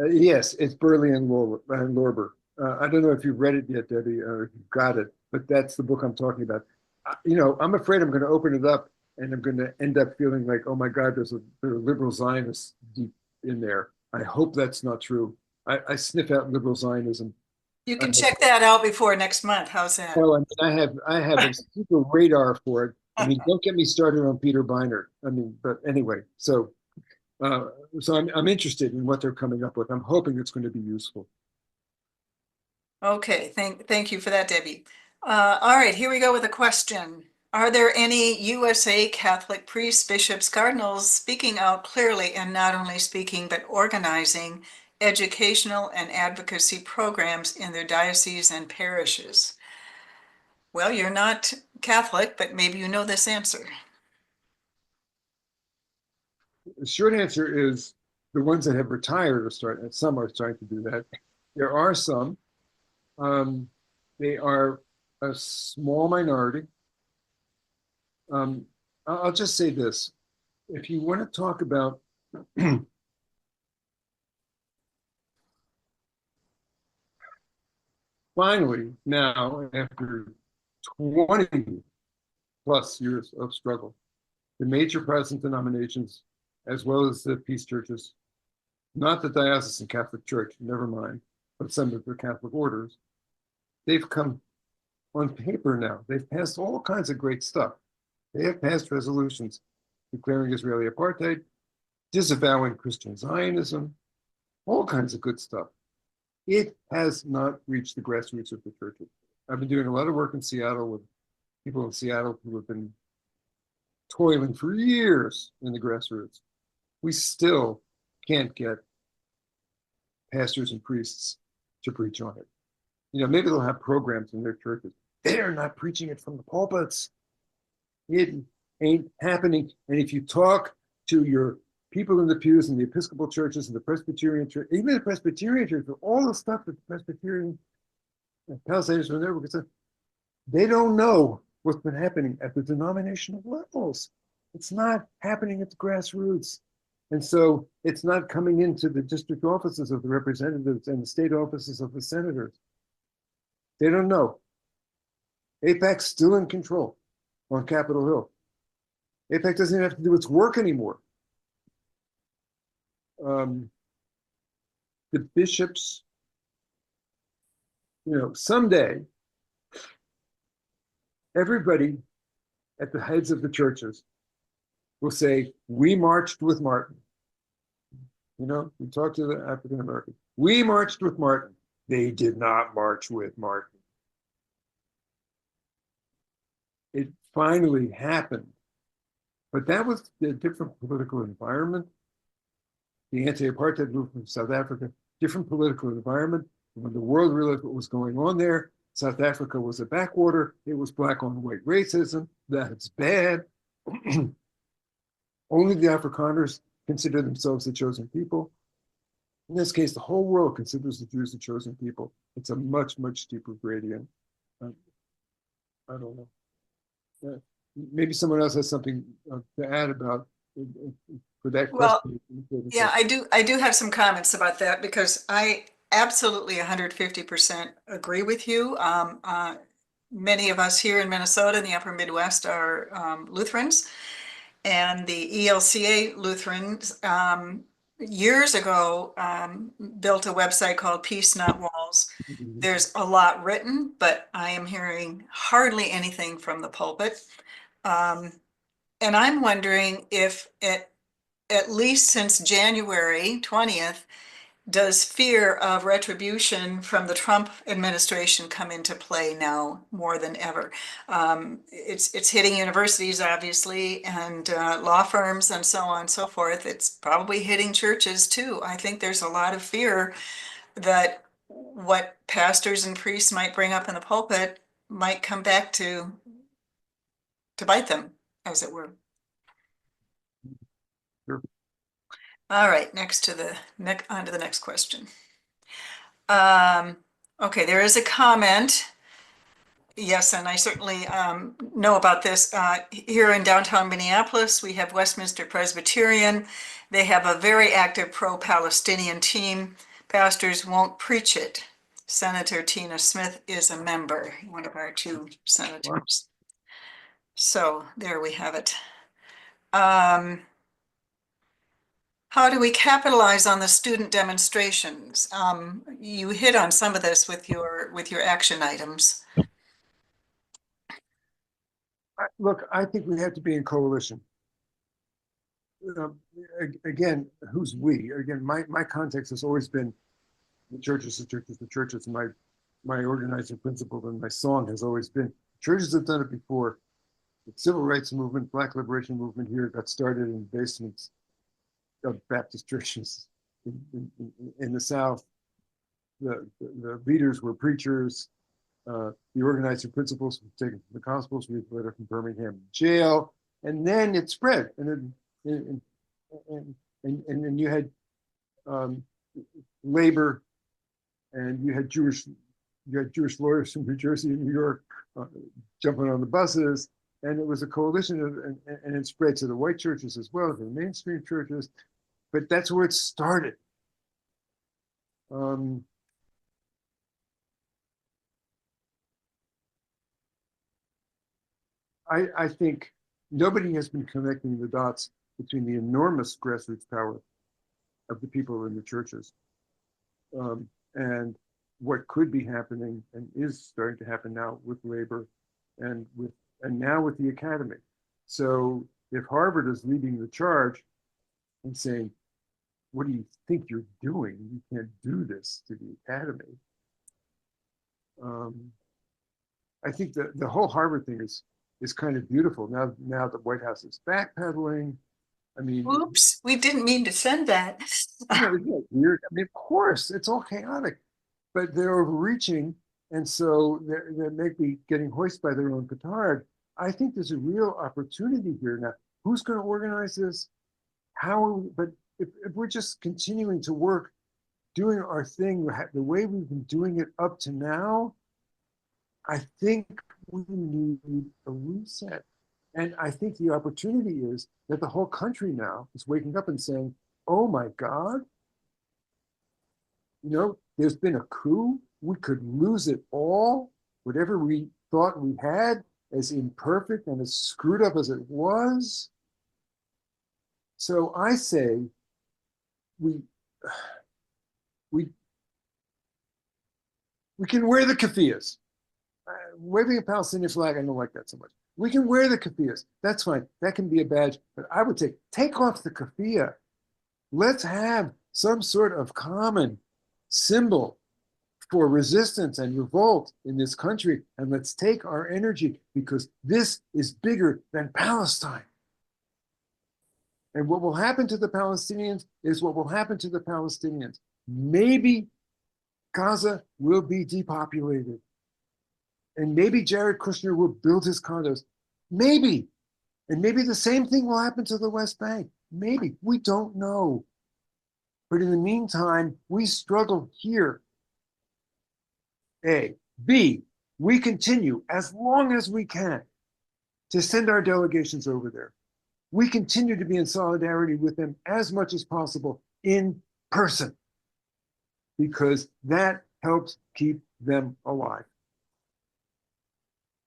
[SPEAKER 1] Yes, it's Burley and Lorber. I don't know if you've read it yet, Debbie, or if you've got it, but that's the book I'm talking about. I'm afraid I'm going to open it up and I'm going to end up feeling like, oh my God, there are liberal Zionists deep in there. I hope that's not true. I sniff out liberal Zionism.
[SPEAKER 2] You can check that out before next month. How's that?
[SPEAKER 1] Oh, I have a super radar for it. I mean, don't get me started on Peter Beinart. I mean, but anyway, so I'm interested in what they're coming up with. I'm hoping it's going to be useful.
[SPEAKER 2] Okay, thank you for that, Debbie. All right, here we go with a question. Are there any USA Catholic priests, bishops, cardinals speaking out clearly and not only speaking but organizing educational and advocacy programs in their dioceses and parishes? Well, you're not Catholic, but maybe you know this answer.
[SPEAKER 1] The short answer is the ones that have retired some are starting to do that. There are some. They are a small minority. I'll just say this. If you want to talk about finally now, after 20 plus years of struggle, the major Protestant denominations, as well as the peace churches, not the diocesan Catholic Church, never mind, but some of the Catholic orders, they've come on paper now. They've passed all kinds of great stuff. They have passed resolutions declaring Israeli apartheid, disavowing Christian Zionism, all kinds of good stuff. It has not reached the grassroots of the churches. I've been doing a lot of work in Seattle with people in Seattle who have been toiling for years in the grassroots. We still can't get pastors and priests to preach on it. Maybe they'll have programs in their churches. They're not preaching it from the pulpits. It ain't happening. And if you talk to your people in the pews in the Episcopal churches and the Presbyterian church, even the Presbyterian church, all the stuff that the Presbyterian Palestinians were never concerned, they don't know what's been happening at the denominational levels. It's not happening at the grassroots. And so it's not coming into the district offices of the representatives and the state offices of the senators. They don't know. AIPAC's still in control on Capitol Hill. AIPAC doesn't even have to do its work anymore. The bishops, someday, everybody at the heads of the churches will say, we marched with Martin. You talk to the African American. We marched with Martin. They did not march with Martin. It finally happened. But that was a different political environment. The anti-apartheid movement of South Africa, different political environment. When the world realized what was going on there, South Africa was a backwater. It was black on white racism. That's bad. Only the Afrikaners consider themselves the chosen people. In this case, the whole world considers the Jews the chosen people. It's a much, much steeper gradient. I don't know. Maybe someone else has something to add about for that question.
[SPEAKER 2] Well, yeah, I do have some comments about that because I absolutely 150% agree with you. Many of us here in Minnesota in the upper Midwest are Lutherans, and the ELCA Lutherans years ago built a website called Peace Not Walls. There's a lot written, but I am hearing hardly anything from the pulpit. And I'm wondering if at least since January 20th, does fear of retribution from the Trump administration come into play now more than ever? It's hitting universities, obviously, and law firms and so on and so forth. It's probably hitting churches too. I think there's a lot of fear that what pastors and priests might bring up in the pulpit might come back to bite them, as it were.
[SPEAKER 1] Sure.
[SPEAKER 2] All right, on to the next question. Okay, there is a comment. Yes, and I certainly know about this. Here in downtown Minneapolis, we have Westminster Presbyterian. They have a very active pro-Palestinian team. Pastors won't preach it. Senator Tina Smith is a member, one of our two senators. So there we have it. How do we capitalize on the student demonstrations? You hit on some of this with your action items.
[SPEAKER 1] Look, I think we have to be in coalition. Again, who's we? Again, my context has always been the churches, the churches, the churches. My organizing principle and my song has always been churches have done it before. The civil rights movement, Black liberation movement here got started in basements of Baptist churches in the South. The leaders were preachers. The organizing principles were taken from the Gospels. We letter from Birmingham jail, and then it spread, and then you had labor, and you had Jewish lawyers from New Jersey and New York jumping on the buses, and it was a coalition, and it spread to the white churches as well, to the mainstream churches. But that's where it started. I think nobody has been connecting the dots between the enormous grassroots power of the people in the churches and what could be happening and is starting to happen now with labor and now with the academy. So if Harvard is leading the charge and saying, what do you think you're doing? You can't do this to the academy. I think that the whole Harvard thing is kind of beautiful. Now the White House is backpedaling. I mean,
[SPEAKER 2] oops, we didn't mean to send that.
[SPEAKER 1] isn't that weird? I mean, of course, it's all chaotic, but they're overreaching, and so they may be getting hoisted by their own petard. I think there's a real opportunity here now. Who's going to organize this? But if we're just continuing to work, doing our thing the way we've been doing it up to now, I think we need a reset. And I think the opportunity is that the whole country now is waking up and saying, oh my God, there's been a coup. We could lose it all. Whatever we thought we had, as imperfect and as screwed up as it was. So I say we can wear the keffiyehs. Waving a Palestinian flag, I don't like that so much. We can wear the keffiyehs. That's fine. That can be a badge. But I would say, take off the keffiyeh. Let's have some sort of common symbol for resistance and revolt in this country. And let's take our energy, because this is bigger than Palestine. And what will happen to the Palestinians is what will happen to the Palestinians. Maybe Gaza will be depopulated. And maybe Jared Kushner will build his condos. Maybe. And maybe the same thing will happen to the West Bank. Maybe. We don't know. But in the meantime, we struggle here. A. B. We continue as long as we can to send our delegations over there. We continue to be in solidarity with them as much as possible in person, because that helps keep them alive.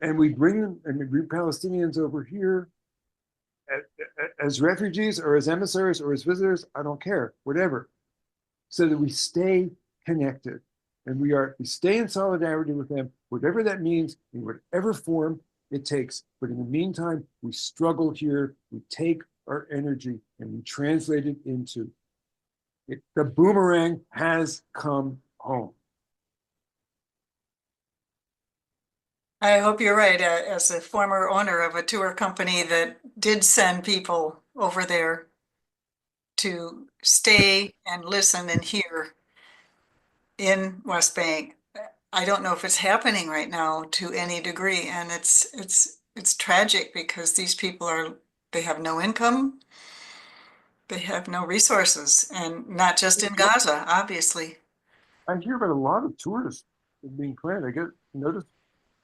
[SPEAKER 1] And we bring Palestinians over here as refugees or as emissaries or as visitors, I don't care, whatever, so that we stay connected and we stay in solidarity with them, whatever that means, in whatever form it takes. But in the meantime, we struggle here, we take our energy and we translate it into The boomerang has come home.
[SPEAKER 2] I hope you're right. As a former owner of a tour company that did send people over there to stay and listen and hear in West Bank, I don't know if it's happening right now to any degree, and it's tragic because these people they have no income, they have no resources, and not just in Gaza, obviously.
[SPEAKER 1] I hear about a lot of tours being planned. I get notice.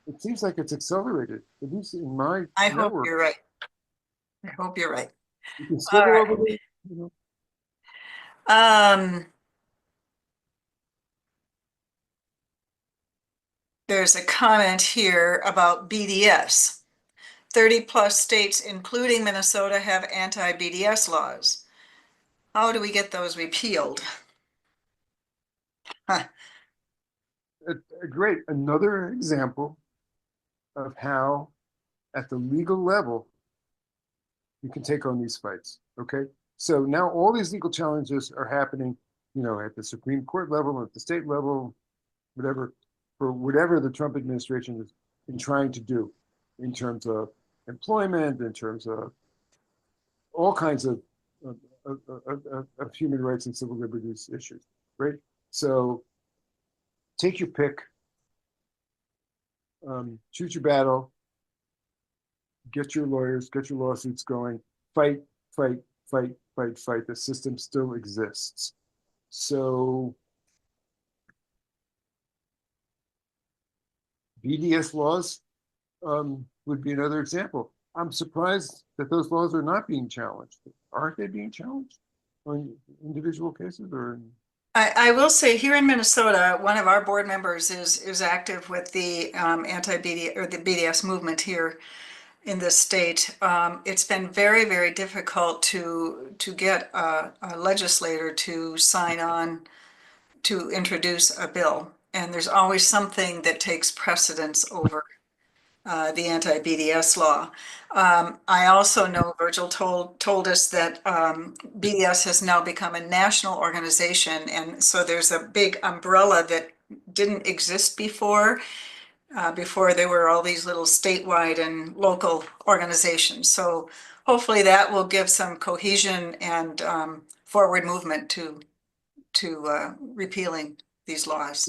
[SPEAKER 1] It seems like it's accelerated, at least in my
[SPEAKER 2] I hope
[SPEAKER 1] network.
[SPEAKER 2] you're right. I hope you're right.
[SPEAKER 1] You can still
[SPEAKER 2] All
[SPEAKER 1] go
[SPEAKER 2] right.
[SPEAKER 1] over there. You know.
[SPEAKER 2] Um, there's a comment here about BDS. 30 plus states, including Minnesota, have anti-BDS laws. How do we get those repealed? Huh.
[SPEAKER 1] Great. Another example of how, at the legal level, you can take on these fights. Okay. So now all these legal challenges are happening, at the Supreme Court level, at the state level, whatever, for whatever the Trump administration has been trying to do in terms of employment, in terms of all kinds of human rights and civil liberties issues, right? So take your pick, choose your battle, get your lawyers, get your lawsuits going, fight, fight, fight, fight, fight. The system still exists. So BDS laws would be another example. I'm surprised that those laws are not being challenged. Aren't they being challenged on individual cases or in
[SPEAKER 2] I will say here in Minnesota, one of our board members is active with the anti-BDS or the BDS movement here in this state. It's been very, very difficult to get a legislator to sign on to introduce a bill. And there's always something that takes precedence over the anti-BDS law. I also know Virgil told us that BDS has now become a national organization, and so there's a big umbrella that didn't exist before. Before there were all these little statewide and local organizations. So hopefully that will give some cohesion and forward movement to repealing these laws.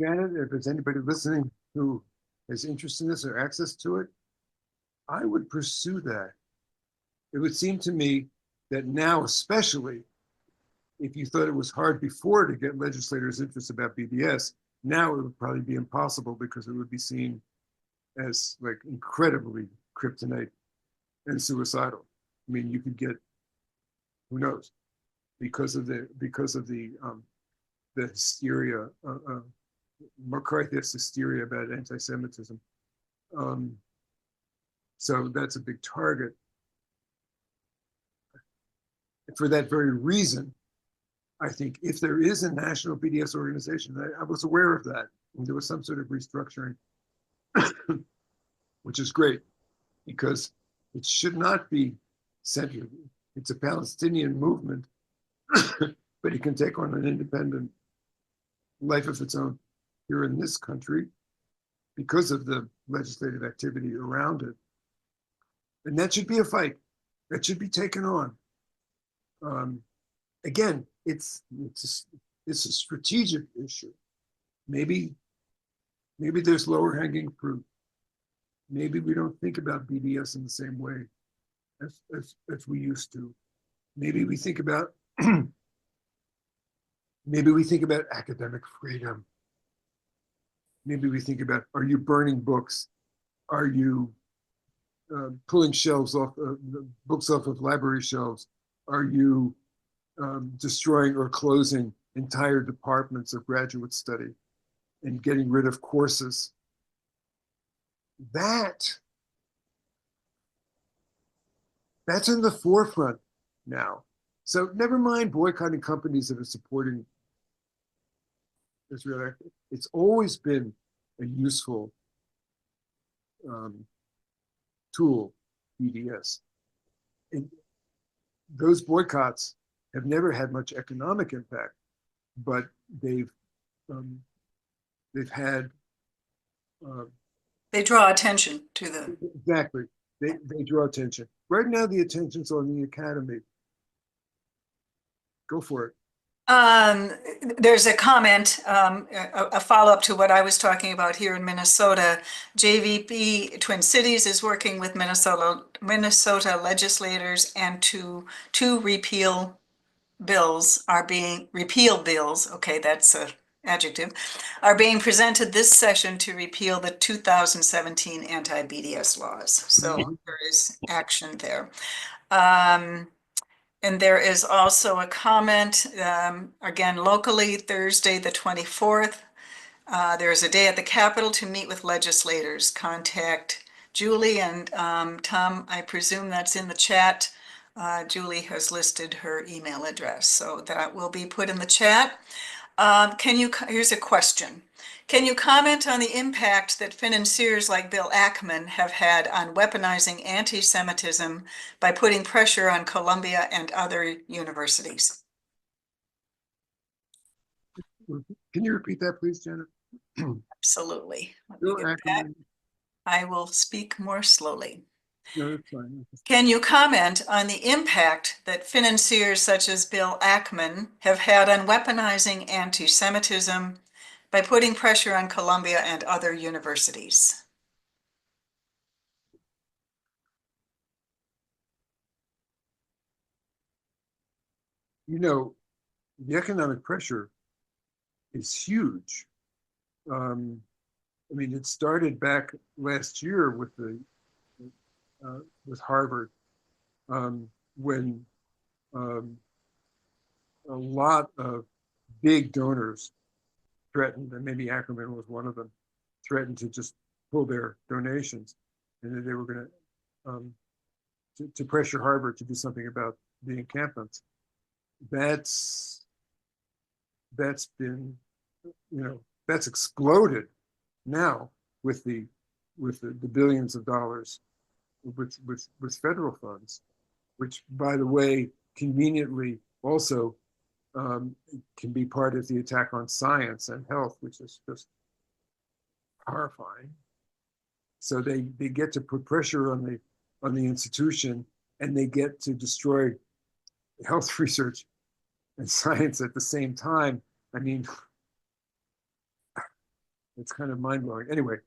[SPEAKER 1] Janet, if there's anybody listening who has interest in this or access to it, I would pursue that. It would seem to me that now, especially if you thought it was hard before to get legislators' interest about BDS, now it would probably be impossible because it would be seen as like incredibly kryptonite and suicidal. I mean, you could get, who knows, because of the hysteria, McCarthyist hysteria about anti-Semitism. So that's a big target. For that very reason, I think if there is a national BDS organization, I was aware of that, and there was some sort of restructuring, which is great because it should not be centered. It's a Palestinian movement, but it can take on an independent life of its own here in this country because of the legislative activity around it. And that should be a fight. That should be taken on. Again, it's a strategic issue. Maybe there's lower hanging fruit. Maybe we don't think about BDS in the same way as we used to. Maybe we think about academic freedom. Maybe we think about, are you burning books? Are you pulling books off of library shelves? Are you destroying or closing entire departments of graduate study and getting rid of courses? That's in the forefront now. So never mind boycotting companies that are supporting Israel. It's always been a useful tool, BDS. And those boycotts have never had much economic impact, but they've had
[SPEAKER 2] They draw attention to the.
[SPEAKER 1] exactly, they draw attention. Right now, the attention's on the academy. Go for it.
[SPEAKER 2] There's a comment, a follow-up to what I was talking about here in Minnesota. JVP Twin Cities is working with Minnesota legislators, and two repeal bills, okay, that's an adjective, are being presented this session to repeal the 2017 anti-BDS laws. So there is action there. And there is also a comment, again, locally, Thursday, the 24th. There is a day at the Capitol to meet with legislators. Contact Julie and Tom, I presume that's in the chat. Julie has listed her email address, so that will be put in the chat. Here's a question. Can you comment on the impact that financiers like Bill Ackman have had on weaponizing anti-Semitism by putting pressure on Columbia and other universities?
[SPEAKER 1] Can you repeat that, please, Janet?
[SPEAKER 2] Absolutely. Let me
[SPEAKER 1] Bill
[SPEAKER 2] get back.
[SPEAKER 1] Ackman.
[SPEAKER 2] I will speak more slowly.
[SPEAKER 1] No, that's fine.
[SPEAKER 2] Can you comment on the impact that financiers such as Bill Ackman have had on weaponizing anti-Semitism by putting pressure on Columbia and other universities?
[SPEAKER 1] You know, the economic pressure is huge. I mean, it started back last year with Harvard, when a lot of big donors threatened, and maybe Ackerman was one of them, threatened to just pull their donations, and that they were going to pressure Harvard to do something about the encampments. That's been, that's exploded now with the billions of dollars with federal funds, which, by the way, conveniently also can be part of the attack on science and health, which is just horrifying. So they get to put pressure on the institution, and they get to destroy health research and science at the same time. I mean, it's kind of mind-blowing. Anyway,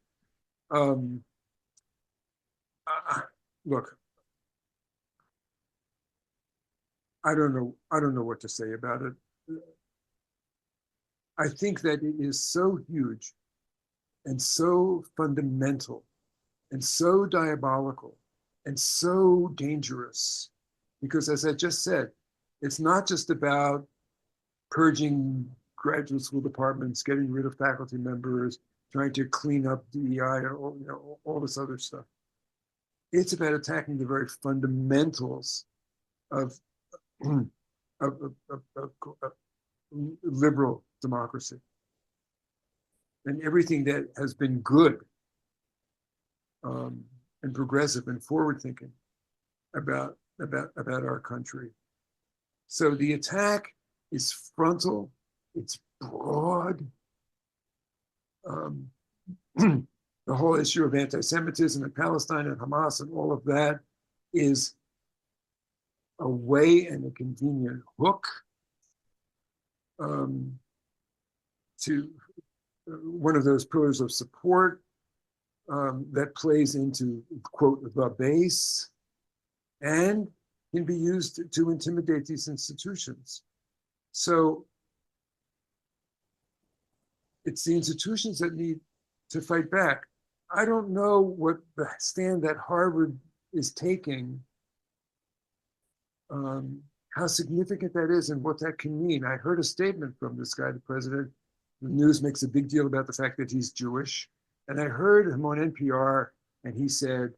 [SPEAKER 1] look, I don't know what to say about it. I think that it is so huge and so fundamental and so diabolical and so dangerous, because, as I just said, it's not just about purging graduate school departments, getting rid of faculty members, trying to clean up DEI, or all this other stuff. It's about attacking the very fundamentals of liberal democracy and everything that has been good and progressive and forward-thinking about our country. So the attack is frontal, it's broad. The whole issue of anti-Semitism in Palestine and Hamas and all of that is a way and a convenient hook to one of those pillars of support that plays into, quote, the base, and can be used to intimidate these institutions. So it's the institutions that need to fight back. I don't know what the stand that Harvard is taking, how significant that is and what that can mean. I heard a statement from this guy, the president. The news makes a big deal about the fact that he's Jewish. And I heard him on NPR, and he said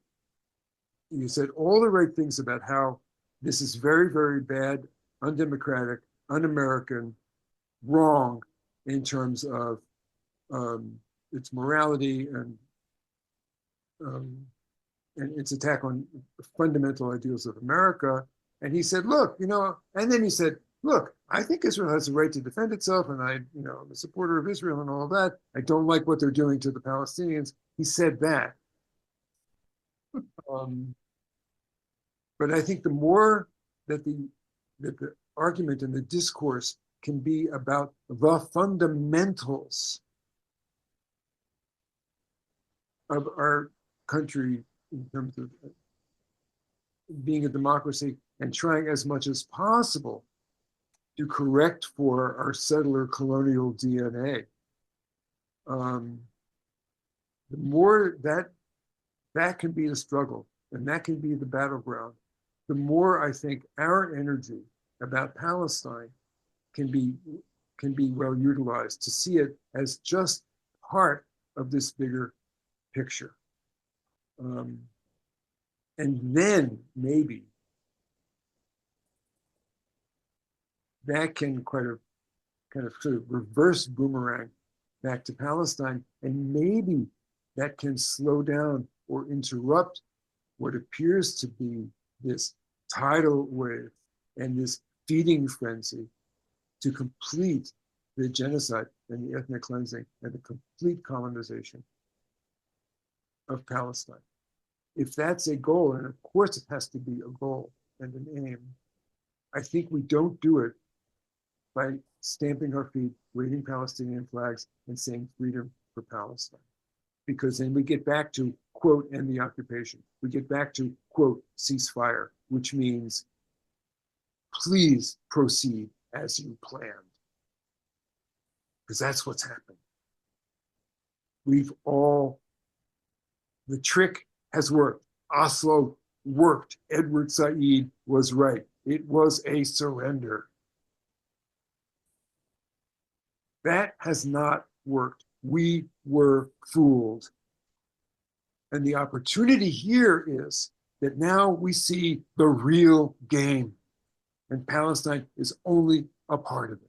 [SPEAKER 1] all the right things about how this is very, very bad, undemocratic, un-American, wrong in terms of its morality and its attack on fundamental ideals of America. And he said, look, and then he said, look, I think Israel has a right to defend itself, and I'm a supporter of Israel and all that. I don't like what they're doing to the Palestinians. He said that. Um, but I think the more that the argument and the discourse can be about the fundamentals of our country in terms of being a democracy and trying as much as possible to correct for our settler colonial DNA. The more that can be the struggle and that can be the battleground, the more I think our energy about Palestine can be well utilized to see it as just part of this bigger picture. And then maybe that can kind of sort of reverse boomerang back to Palestine, and maybe that can slow down or interrupt what appears to be this tidal wave and this feeding frenzy to complete the genocide and the ethnic cleansing and the complete colonization of Palestine. If that's a goal, and of course it has to be a goal and an aim, I think we don't do it by stamping our feet, waving Palestinian flags, and saying freedom for Palestine. Because then we get back to, quote, end the occupation. We get back to, quote, ceasefire, which means please proceed as you planned. Because that's what's happened. The trick has worked. Oslo worked. Edward Said was right. It was a surrender. That has not worked. We were fooled. And the opportunity here is that now we see the real game, and Palestine is only a part of it.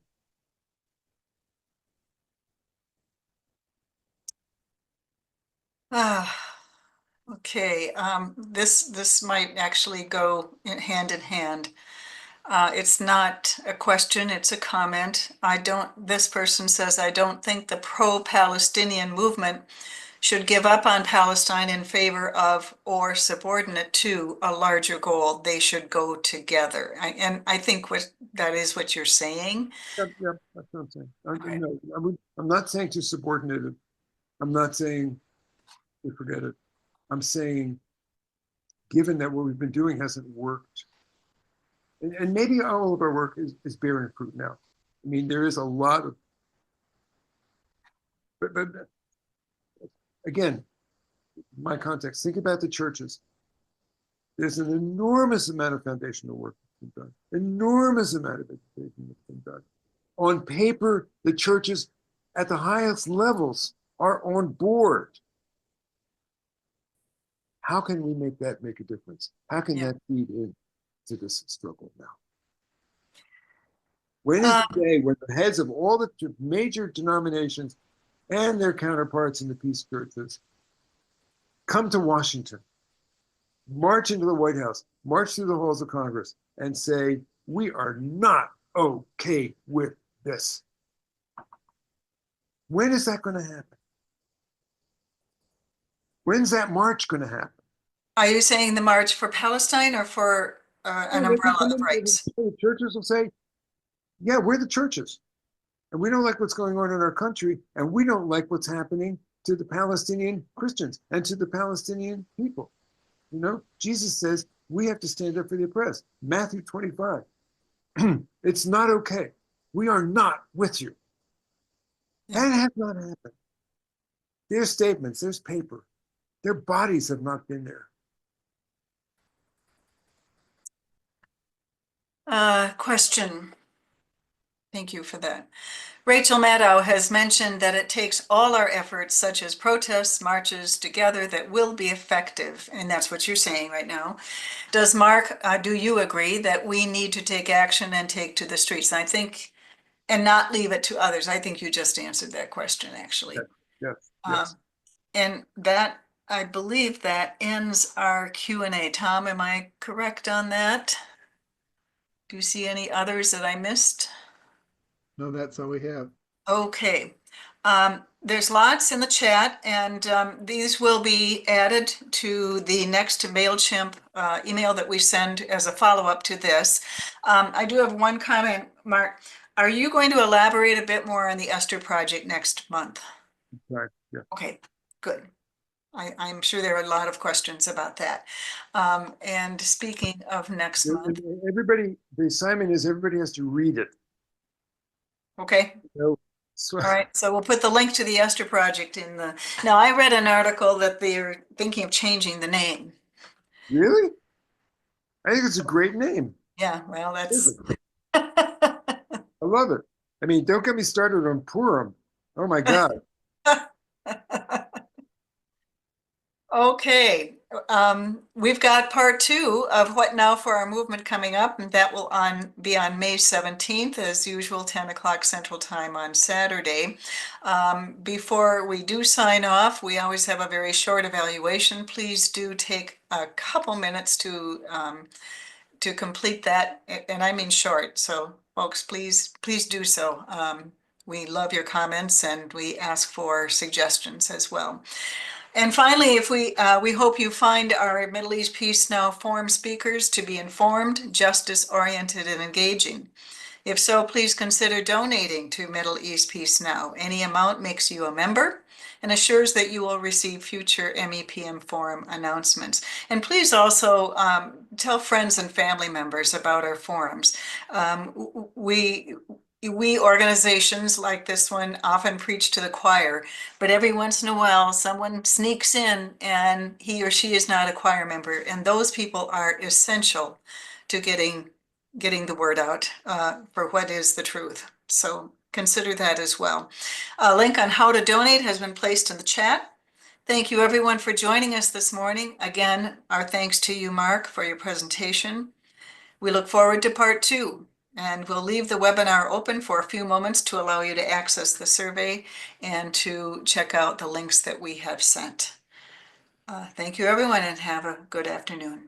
[SPEAKER 2] Okay, this might actually go hand in hand. It's not a question, it's a comment. This person says, I don't think the pro-Palestinian movement should give up on Palestine in favor of or subordinate to a larger goal. They should go together. And I think that is what you're saying.
[SPEAKER 1] Yep, that's what I'm saying.
[SPEAKER 2] Okay.
[SPEAKER 1] No, I'm not saying to subordinate it. I'm not saying to forget it. I'm saying, given that what we've been doing hasn't worked, and maybe all of our work is bearing fruit now. I mean, there is a lot of, but again, my context, think about the churches. There's an enormous amount of foundational work that's been done, enormous amount of education that's been done. On paper, the churches at the highest levels are on board. How can we make that make a difference? How can that feed into this struggle now? When is the day when the heads of all the major denominations and their counterparts in the peace churches come to Washington, march into the White House, march through the halls of Congress, and say, we are not okay with this? When is that going to happen? When's that march going to happen?
[SPEAKER 2] Are you saying the March for Palestine or for an umbrella of rights?
[SPEAKER 1] The churches will say, yeah, we're the churches, and we don't like what's going on in our country, and we don't like what's happening to the Palestinian Christians and to the Palestinian people. You know, Jesus says we have to stand up for the oppressed. Matthew 25. It's not okay. We are not with you.
[SPEAKER 2] Yeah.
[SPEAKER 1] That has not happened. There's statements, there's paper. Their bodies have not been there.
[SPEAKER 2] Question. Thank you for that. Rachel Maddow has mentioned that it takes all our efforts, such as protests, marches together, that will be effective. And that's what you're saying right now. Does Mark, do you agree that we need to take action and take to the streets? And I think, and not leave it to others. I think you just answered that question, actually.
[SPEAKER 1] Yes.
[SPEAKER 2] And that, I believe that ends our Q&A. Tom, am I correct on that? Do you see any others that I missed?
[SPEAKER 3] No, that's all we have.
[SPEAKER 2] Okay. There's lots in the chat, and these will be added to the next MailChimp email that we send as a follow-up to this. I do have one comment, Mark. Are you going to elaborate a bit more on the Esther project next month?
[SPEAKER 1] Right, yeah.
[SPEAKER 2] Okay, good. I'm sure there are a lot of questions about that. And speaking of next month,
[SPEAKER 1] Everybody, the assignment is everybody has to read it.
[SPEAKER 2] okay.
[SPEAKER 1] So, so
[SPEAKER 2] All right, so we'll put the link to the Esther project in the, now I read an article that they're thinking of changing the name.
[SPEAKER 1] really? I think it's a great name.
[SPEAKER 2] Yeah, well, that's.
[SPEAKER 1] I love it. I mean, don't get me started on Purim. Oh my God.
[SPEAKER 2] Okay, we've got part 2 of What Now for Our Movement coming up, and that will be on May 17th, as usual, 10 o'clock Central Time on Saturday. Before we do sign off, we always have a very short evaluation. Please do take a couple minutes to complete that, and I mean short. So folks, please do so. We love your comments and we ask for suggestions as well. And finally, if we hope you find our Middle East Peace Now forum speakers to be informed, justice-oriented, and engaging. If so, please consider donating to Middle East Peace Now. Any amount makes you a member and assures that you will receive future MEPM forum announcements. And please also tell friends and family members about our forums. We organizations like this one often preach to the choir, but every once in a while someone sneaks in and he or she is not a choir member, and those people are essential to getting the word out for what is the truth. So consider that as well. A link on how to donate has been placed in the chat. Thank you everyone for joining us this morning. Again, our thanks to you, Mark, for your presentation. We look forward to part 2, and we'll leave the webinar open for a few moments to allow you to access the survey and to check out the links that we have sent. Thank you everyone, and have a good afternoon.